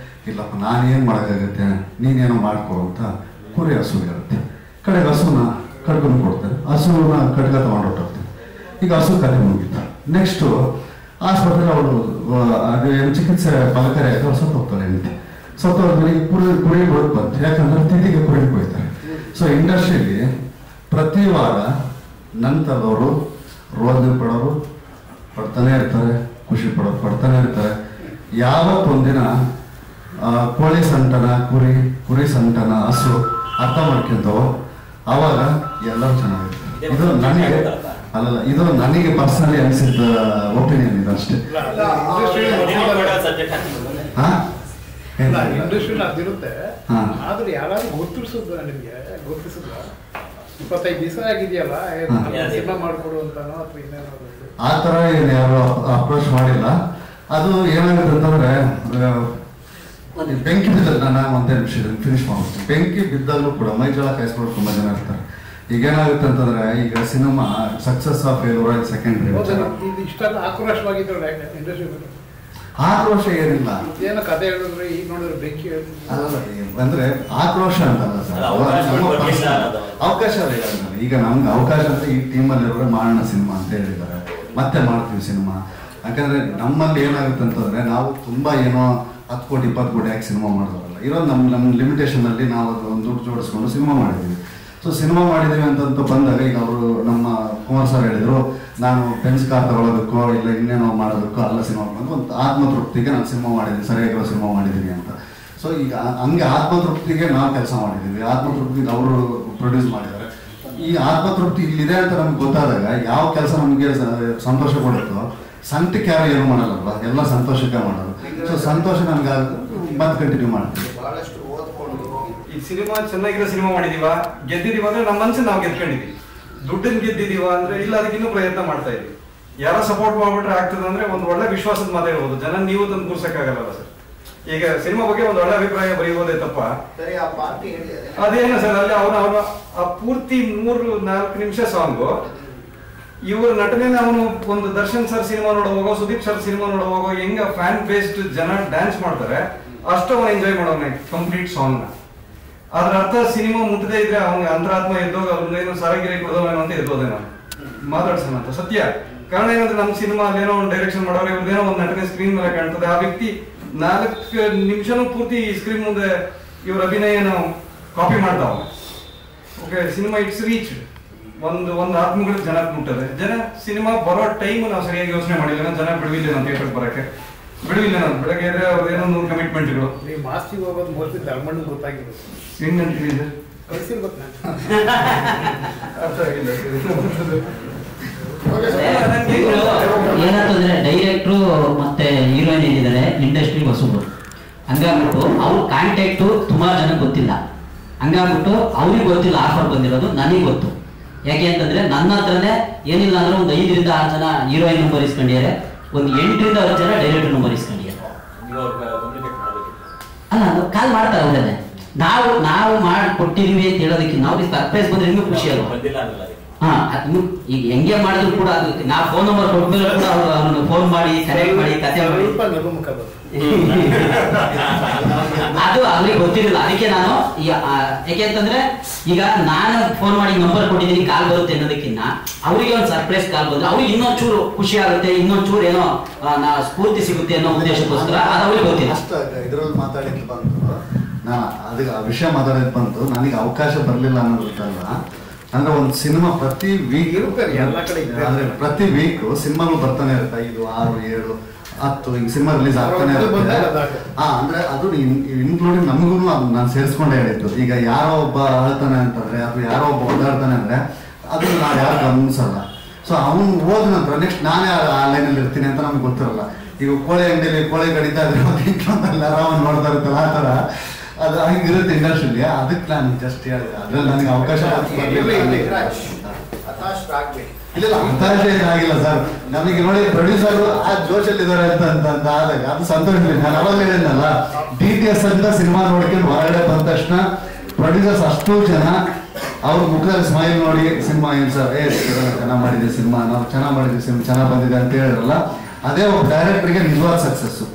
ಇಲ್ಲಪ್ಪ ನಾನೇನು ಮಾಡೋಕ್ಕಾಗತ್ತೆ, ನೀನೇನೋ ಮಾಡ್ಕೊ ಅಂತ ಕುರಿ ಹಸು ಇರುತ್ತೆ. ಕಡೆಗೆ ಹಸುನ ಕಡ್ಕೊಂಡು ಕೊಡ್ತಾರೆ, ಹಸುನ ಕಡ್ಗ ತಗೊಂಡು ಹೊಟ್ಟೋಗ್ತಾರೆ. ಈಗ ಹಸು ಕತೆ ಮುಗಿತ. ನೆಕ್ಸ್ಟು ಆಸ್ಪತ್ರೆ ಅವಳು ಅದು ಏನು ಚಿಕಿತ್ಸೆ ಫಲಕಾರಿ ಆಯಿತು, ಅವ್ರು ಸತ್ತೋಗ್ತಾಳೆ ಹೆಂಡತಿ. ಸತ್ತೋದ್ಮೇಲೆ ಕುರಿ ಬದುಕು ಬಂತು, ಯಾಕಂದ್ರೆ ತಿಥಿಗೆ ಕುರಿ ಕೊಯ್ತಾರೆ. ಸೊ ಇಂಡಸ್ಟ್ರಿಯಲ್ಲಿ ಪ್ರತಿ ವಾರ ನಂತರದವರು ರೋದನೆ ಪಡೋರು ಪಡ್ತಾನೆ ಇರ್ತಾರೆ, ಖುಷಿ ಪಡೋರು ಪಡ್ತಾನೆ ಇರ್ತಾರೆ. ಯಾವತ್ತೊಂದಿನ ಕೋಳಿ ಸಂಟನ ಕುರಿ ಸಂಟನ ಹಸು ಅರ್ಥ ಮಾಡ್ಕೊಂತವೋ ಆವಾಗ ಎಲ್ಲರೂ ಚೆನ್ನಾಗಿರ್ತಾರೆ. ಇದು ನನಗೆ ಅಲ್ಲಲ್ಲ, ಇದು ನನಗೆ ಪರ್ಸನಲಿ ಅನಿಸಿದ ಒಪಿನಿಯನ್ ಇದು ಅಷ್ಟೇ. ಇಂಡಸ್ಟ್ರಿ ಅದಿರುತ್ತೆ, ಆದ್ರೆ ಯಾರಾದ್ರೂ ಗುರುತಿಸಿದ್ರ ನಿಮ್ಗೆ ಗುರುತಿಸಿದ್ರ 25 ದಿವಸ ಆಗಿದೆಯಲ್ಲ ಸಿನಿಮಾ ಮಾಡ್ಕೊಡು ಅಂತಾನೋ ಅಥವಾ ಇನ್ನೇನಾದ್ರು ಆ ಥರ ಏನು ಯಾರು ಅಪ್ರೋಚ್ ಮಾಡಿಲ್ಲ. ಅದು ಏನಾಗುತ್ತೆ ಅಂತಂದ್ರೆ ಬೆಂಕಿ ಬಿದ್ದಲ್ಲಿ ನಾನು ಒಂದೇ ನಿಮಿಷ ಫಿನಿಶ್ ಮಾಡ್ತೀನಿ. ಬೆಂಕಿ ಬಿದ್ದಾಗಲೂ ಕೂಡ ಮೈಜಳ ಕಾಯಿಸ್ಕೊಂಡು ತುಂಬ ಜನ ಇರ್ತಾರೆ. ಈಗ ಏನಾಗುತ್ತೆ ಅಂತಂದ್ರೆ ಈಗ cinema success of failure secondary. ಇಷ್ಟೆಲ್ಲ ಆಕ್ರೋಶವಾಗಿದ್ರು ಇಂಡಸ್ಟ್ರಿ ಆಕ್ರೋಶ ಏನಿಲ್ಲ, ಏನೋ ಕಥೆ ಹೇಳಿದ್ರೆ ಈಗ ನೋಡಿದ್ರೆ ಬೆಂಕಿ ಅಲ್ಲ ಅಂದ್ರೆ ಆಕ್ರೋಶ ಅಂತಲ್ಲ ಸರ್, ಅವಕಾಶ ಹೇಳಿದ್ದಾರೆ. ಈಗ ನಮ್ಗೆ ಅವಕಾಶ ಅಂತ ಈ ಟೀಮಲ್ಲಿ ಇರೋರು ಮಾಡೋಣ ಸಿನಿಮಾ ಅಂತ ಹೇಳಿದ್ದಾರೆ, ಮತ್ತೆ ಮಾಡ್ತೀವಿ ಸಿನಿಮಾ. ಯಾಕಂದ್ರೆ ನಮ್ಮಲ್ಲಿ ಏನಾಗುತ್ತೆ ಅಂತಂದ್ರೆ ನಾವು ತುಂಬಾ ಏನೋ 10 ಕೋಟಿ 20 ಕೋಟಿ ಯಾಕೆ ಸಿನಿಮಾ ಮಾಡೋದಲ್ಲ, ಇರೋ ನಮ್ಮ ಲಿಮಿಟೇಷನ್ ಅಲ್ಲಿ ನಾವು ಒಂದು ದುಡ್ಡು ಜೋಡಿಸ್ಕೊಂಡು ಸಿನಿಮಾ ಮಾಡಿದ್ದೀವಿ. ಸೊ ಸಿನಿಮಾ ಮಾಡಿದ್ದೀವಿ ಅಂತ ಬಂದಾಗ ಈಗ ಅವರು ನಮ್ಮ ಕುಮಾರ್ ಸರ್ ಹೇಳಿದ್ರು, ನಾನು ಪೆನ್ಸ್ ಕಾರ್ ತಗೊಳ್ಳೋದಕ್ಕೋ ಇಲ್ಲ ಇನ್ನೇನೋ ಮಾಡೋದಕ್ಕೋ ಅಲ್ಲ ಸಿನಿಮಾ ಬಂದು ಒಂದು ಆತ್ಮತೃಪ್ತಿಗೆ ನಾನು ಸಿನಿಮಾ ಮಾಡಿದ್ದೀನಿ, ಸರಿಯಾಗಿರೋ ಸಿನಿಮಾ ಮಾಡಿದ್ದೀನಿ ಅಂತ. ಸೊ ಈಗ ಹಂಗೆ ಆತ್ಮತೃಪ್ತಿಗೆ ನಾವು ಕೆಲಸ ಮಾಡಿದ್ದೀವಿ, ಆತ್ಮತೃಪ್ತಿಗೆ ಅವರು ಪ್ರೊಡ್ಯೂಸ್ ಮಾಡಿದ್ದಾರೆ. ಈ ಆತ್ಮತೃಪ್ತಿ ಇಲ್ಲಿದೆ ಅಂತ ನಮ್ಗೆ ಗೊತ್ತಾದಾಗ ಯಾವ ಕೆಲಸ ನಮಗೆ ಸಂತೋಷ ಕೊಡುತ್ತೋ ಸಂತಕ್ಕೆ ಯಾರು ಏನು ಮಾಡಲ್ಲಲ್ವ, ಎಲ್ಲ ಸಂತೋಷಕ್ಕೆ ಮಾಡೋದು. ಸೊ ಸಂತೋಷ ನಮ್ಗೆ ಮತ್ತೆ ಕಂಟಿನ್ಯೂ ಮಾಡ್ತೀವಿ. ಈ ಸಿನಿಮಾ ಚೆನ್ನಾಗಿರೋ ಸಿನಿಮಾ ಮಾಡಿದೀವ, ಗೆದ್ದಿದೀವ ಅಂದ್ರೆ ನಮ್ಮ ಮನ್ಸನ್ನ ನಾವು ಗೆದ್ಕೊಂಡಿದೀವಿ. ದುಡ್ಡನ್ನು ಗೆದ್ದಿದೀವ ಅಂದ್ರೆ ಇಲ್ಲ ಅದಕ್ಕಿನ್ನೂ ಪ್ರಯತ್ನ ಮಾಡ್ತಾ ಇದೀವಿ. ಯಾರೋ ಸಪೋರ್ಟ್ ಮಾಡ್ಬಿಟ್ರೆ ಆಗ್ತದೆ ಅಂದ್ರೆ ಒಂದು ಒಳ್ಳೆ ವಿಶ್ವಾಸದ ಮಾತು ಹೇಳ್ಬೋದು. ಜನ ನೀವು ತಂದು ಕೂರ್ಸಕ್ಕಾಗಲ್ಲ ಸರ್. ಈಗ ಸಿನಿಮಾ ಬಗ್ಗೆ ಒಂದು ಒಳ್ಳೆ ಅಭಿಪ್ರಾಯ ಬರೆಯುವುದೇ ತಪ್ಪ ಅದೇನು ಸರ್, ಅಲ್ಲಿ ಅವನು ಆ ಪೂರ್ತಿ 3-4 ನಿಮಿಷ ಸಾಂಗು ಇವ್ರ ನಟನೆನ ಅವನು ಒಂದು ದರ್ಶನ್ ಸರ್ ಸಿನಿಮಾ ನೋಡುವಾಗ, ಸುದೀಪ್ ಸರ್ ಸಿನಿಮಾ ನೋಡುವಾಗ ಹೆಂಗ ಫ್ಯಾನ್ ಬೇಸ್ಡ್ ಜನ ಡ್ಯಾನ್ಸ್ ಮಾಡ್ತಾರೆ ಅಷ್ಟು ಅವನು ಎಂಜಾಯ್ ಮಾಡೋನೆ ಕಂಪ್ಲೀಟ್ ಸಾಂಗ್ ನ. ಅದ್ರ ಅರ್ಥ ಸಿನಿಮಾ ಮುಟ್ಟದೇ ಇದ್ರೆ ಅವನಿಗೆ ಅಂತರಾತ್ಮ ಎದ್ದೋಗ ಅವ್ನೇನು ಸರಗಿರಿ ಕೊಡೋದೇನೋ ಅಂತ ಎದ್ದೋದೆ ನಾನು ಮಾತಾಡ್ಸೋಣ ಅಂತ. ಸತ್ಯ. ಕಾರಣ ಏನಂದ್ರೆ ನಮ್ಮ ಸಿನಿಮಾ ಅಲ್ಲೇನೋ ಒಂದು ಡೈರೆಕ್ಷನ್ ಮಾಡೋರು ಇವ್ರದೇನೋ ಒಂದು ನಟನೆ ಸ್ಕ್ರೀನ್ ಮೇಲೆ ಕಾಣ್ತದೆ. ಆ ವ್ಯಕ್ತಿ 4 ನಿಮಿಷನೂ ಪೂರ್ತಿ ಸ್ಕ್ರೀನ್ ಮುಂದೆ ಇವ್ರ ಅಭಿನಯನ ಕಾಪಿ ಮಾಡ್ತಾವ. ಓಕೆ, ಸಿನಿಮಾ ಇಟ್ಸ್ ರೀಚ್ ಒಂದು ಆತ್ಮಗಳು ಜನಕ್ಕೆ ಮುಟ್ಟದೆ. ಜನ ಸಿನಿಮಾ ಬರೋ ಟೈಮ್ ನಾವು ಸರಿಯಾಗಿ ಯೋಚನೆ ಮಾಡಿಲ್ಲ, ಜನ ಬಿಡುವಿಲ್ಲ ನಾವು ಥಿಯೇಟರ್ಗೆ ಬರೋಕ್ಕೆ ಬಿಡುವಿಲ್ಲ. ನಾನು ಬೆಳಗ್ಗೆ ಇದ್ರೆ ಅವ್ರದ್ದೇನೋ 100 ಕಮಿಟ್ಮೆಂಟ್ಗಳು. ನೀವು ಮಾಸ್ತಿಗೆ ಹೋಗೋದು ಮೋಸ್ಟ್ಲಿ ಧರ್ಮಣ್ಣ ಗೊತ್ತಾಗಿರೋದು ಹೆಂಗಂತಿದೆ ಕಳಿಸಿರ್ಬೇಕು ನಾನು ಅರ್ಥ ಆಗಿಲ್ಲ. ಏನಂತಂದ್ರೆ ಡೈರೆಕ್ಟ್ರು ಮತ್ತೆ ಹೀರೋಯಿನ್ ಏನಿದ್ದಾರೆ ಇಂಡಸ್ಟ್ರಿ ಹೊಸಬರು, ಹಂಗಾಗ್ಬಿಟ್ಟು ಅವ್ರ ಕಾಂಟ್ಯಾಕ್ಟು ತುಂಬಾ ಜನ ಗೊತ್ತಿಲ್ಲ. ಹಂಗಾಗ್ಬಿಟ್ಟು ಅವ್ರಿಗೆ ಗೊತ್ತಿಲ್ಲ ಆಫರ್ ಬಂದಿರೋದು, ನನಗೆ ಗೊತ್ತು. ಯಾಕೆ ಅಂತಂದ್ರೆ ನನ್ನ ಹತ್ರನೇ ಏನಿಲ್ಲ ಅಂದ್ರೆ ಒಂದು 5-6 ಜನ ಹೀರೋಯಿನ್ ನಂಬರ್ ಇಸ್ಕೊಂಡಿದ್ದಾರೆ, ಒಂದು 8-10 ಜನ ಡೈರೆಕ್ಟರ್ ನಂಬರ್ ಇಸ್ಕೊಂಡಿದ್ದಾರೆ. ಅಲ್ಲ, ಕಾಲ್ ಮಾಡ್ತಾರೆ ಅವರನ್ನೇ. ನಾವು ಮಾಡಿ ಕೊಟ್ಟಿದೀವಿ ಅಂತ ಹೇಳೋದಕ್ಕೆ ನಾವು ಸರ್ಪ್ರೈಸ್ ಬಂದ್ರೆ ಇನ್ನೂ ಖುಷಿ ಅಲ್ವಾ? ಈಗ ಹೆಂಗೆ ಮಾಡಿದ್ರು ಕೂಡ ಅದು ನಾವು ಫೋನ್ ನಂಬರ್ ಕೊಟ್ಮೇಲೆ ಕೂಡ ಅವ್ರನ್ನ ಫೋನ್ ಮಾಡಿ ಕನೆಕ್ಟ್ ಮಾಡಿ ಕತೆ ಮಾಡಿ ಅದು ಅವ್ರಿಗೆ ಗೊತ್ತಿರಲಿಲ್ಲ. ಅದಕ್ಕೆ ನಾನು ಯಾಕೆ ಅಂತಂದ್ರೆ ಈಗ ನಾನು ಫೋನ್ ಮಾಡಿ ನಂಬರ್ ಕೊಟ್ಟಿದ್ದೀನಿ ಕಾಲ್ ಬರುತ್ತೆ ಅನ್ನೋದಕ್ಕಿಂತ ಅವರಿಗೆ ಒಂದು ಸರ್ಪ್ರೈಸ್ ಕಾಲ್ ಬಂದ್ರೆ ಅವ್ರಿಗೆ ಇನ್ನೊಂದ್ ಚೂರು ಖುಷಿ ಆಗುತ್ತೆ, ಇನ್ನೊಂದ್ ಚೂರು ಏನೋ ಸ್ಫೂರ್ತಿ ಸಿಗುತ್ತೆ ಅನ್ನೋ ಉದ್ದೇಶಕ್ಕೋಸ್ಕರ ಅದು ಅವ್ರಿಗೆ ಗೊತ್ತಿಲ್ಲ. ಇದ್ರಲ್ಲಿ ಮಾತಾಡಿದ್ದು ಬಂತು, ನಾನು ಅದಕ್ಕೆ ಆ ವಿಷಯ ಮಾತಾಡೋದು ಬಂತು, ನನಗೆ ಅವಕಾಶ ಬರಲಿಲ್ಲ ಅನ್ನೋದಲ್ಲ. ಅಂದ್ರೆ ಒಂದು ಸಿನಿಮಾ ಪ್ರತಿ ವೀಕ್ ಎಲ್ಲ ಕಡೆ ಅಂದ್ರೆ ಪ್ರತಿ ವೀಕ್ ಸಿನಿಮಾಗಳು ಬರ್ತಾನೆ ಇರುತ್ತೆ, 5, 6, 7, 10 ಹಿಂಗ್ ಸಿನಿಮಾ ರಿಲೀಸ್ ಆಗ್ತಾನೆ ಇರುತ್ತೆ. ಅಂದ್ರೆ ಅದು ಇನ್ಕ್ಲೂಡಿಂಗ್ ನಮಗೂ ಅದು ನಾನು ಸೇರಿಸ್ಕೊಂಡೇ ಹೇಳಿದ್ದು. ಈಗ ಯಾರೋ ಒಬ್ಬ ಆಳ್ತಾನೆ ಅಂತಂದ್ರೆ ಅಥವಾ ಯಾರೋ ಒಬ್ಬ ಓಡಾಡ್ತಾನೆ ಅಂದ್ರೆ ಅದನ್ನ ನಾವು ಯಾರು ಗಮನಿಸಲ್ಲ. ಸೊ ಅವ್ನು ಹೋದ ನಂತರ ನೆಕ್ಸ್ಟ್ ನಾನೇ ಆ ಲೈನಲ್ಲಿ ಇರ್ತೀನಿ ಅಂತ ನಮ್ಗೆ ಗೊತ್ತಿರಲ್ಲ. ಈಗ ಕೋಳಿ ಅಂಗಡಿಯಲ್ಲಿ ಕೋಳಿ ಕಡಿತಾ ಇದ್ರೆ ಆರಾಮ ನೋಡ್ತಾ ಇರುತ್ತಲ್ಲ, ಆ ಥರ ಅದು ಹಂಗಿರುತ್ತೆ ಇಂಡಸ್ಟ್ರಿಯಲ್ಲಿ. ಅದಕ್ಕೆ ನಾನು ಜಸ್ಟ್ ಹೇಳಿದೆ, ಅದ್ರಲ್ಲಿ ನನಗೆ ಅವಕಾಶ ಇಲ್ಲ, ಹತಾಶ ಏನಾಗಿಲ್ಲ ಸರ್. ನಮಗೆ ನೋಡಿ ಪ್ರೊಡ್ಯೂಸರ್ ಆ ಜೋಶಲ್ಲಿ ಇದಾರೆ ಅಂತ ಆದಾಗ ಅದು ಸಂತೋಷ. ನಾನು ಅವಾಗ ಹೇಳಿದ್ನಲ್ಲ, DTS ಅಂತ ಸಿನಿಮಾ ನೋಡ್ಕೊಂಡು ಹೊರಗಡೆ ಬಂದ ತಕ್ಷಣ ಪ್ರೊಡ್ಯೂಸರ್ಸ್ ಅಷ್ಟು ಜನ ಅವ್ರ ಮುಖದಲ್ಲಿ ಸ್ಮೈಲ್ ನೋಡಿ ಸಿನಿಮಾ ಏನು ಸರ್ ಚೆನ್ನಾಗಿ ಮಾಡಿದ್ವಿ ಸಿನಿಮಾ, ನಾವು ಚೆನ್ನಾಗಿ ಮಾಡಿದ್ವಿ ಸಿನಿಮಾ ಚೆನ್ನಾಗಿ ಬಂದಿದೆ ಅಂತ ಹೇಳಿದ್ರಲ್ಲ, ಅದೇ ಒಬ್ಬ ಡೈರೆಕ್ಟರ್ಗೆ ನಿಜವಾದ ಸಕ್ಸಸ್ಸು.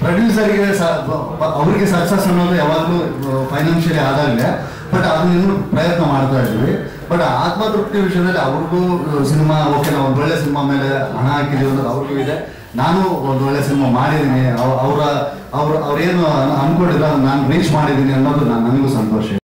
ಪ್ರೊಡ್ಯೂಸರ್ಗೆ ಅವ್ರಿಗೆ ಸಕ್ಸಸ್ ಅನ್ನೋದು ಯಾವಾಗಲೂ ಫೈನಾನ್ಷಿಯಲಿ ಆದಾಗಲೇ, ಬಟ್ ಅದನ್ನ ಇನ್ನೂ ಪ್ರಯತ್ನ ಮಾಡ್ತಾ ಇದ್ವಿ. ಬಟ್ ಆತ್ಮತೃಪ್ತಿ ವಿಷಯದಲ್ಲಿ ಅವ್ರಿಗೂ ಸಿನಿಮಾ ಓಕೆ, ನಾವು ಒಂದು ಒಳ್ಳೆ ಸಿನಿಮಾ ಮೇಲೆ ಹಣ ಹಾಕಿದ್ದೀವಿ ಅನ್ನೋದು ಅವ್ರಿಗೂ ಇದೆ. ನಾನು ಒಂದು ಒಳ್ಳೆ ಸಿನಿಮಾ ಮಾಡಿದ್ದೀನಿ, ಅವ್ರೇನು ಅನ್ಕೊಂಡಿಲ್ಲ ನಾನು ರೀಚ್ ಮಾಡಿದ್ದೀನಿ ಅನ್ನೋದು ನನಗೂ ಸಂತೋಷ.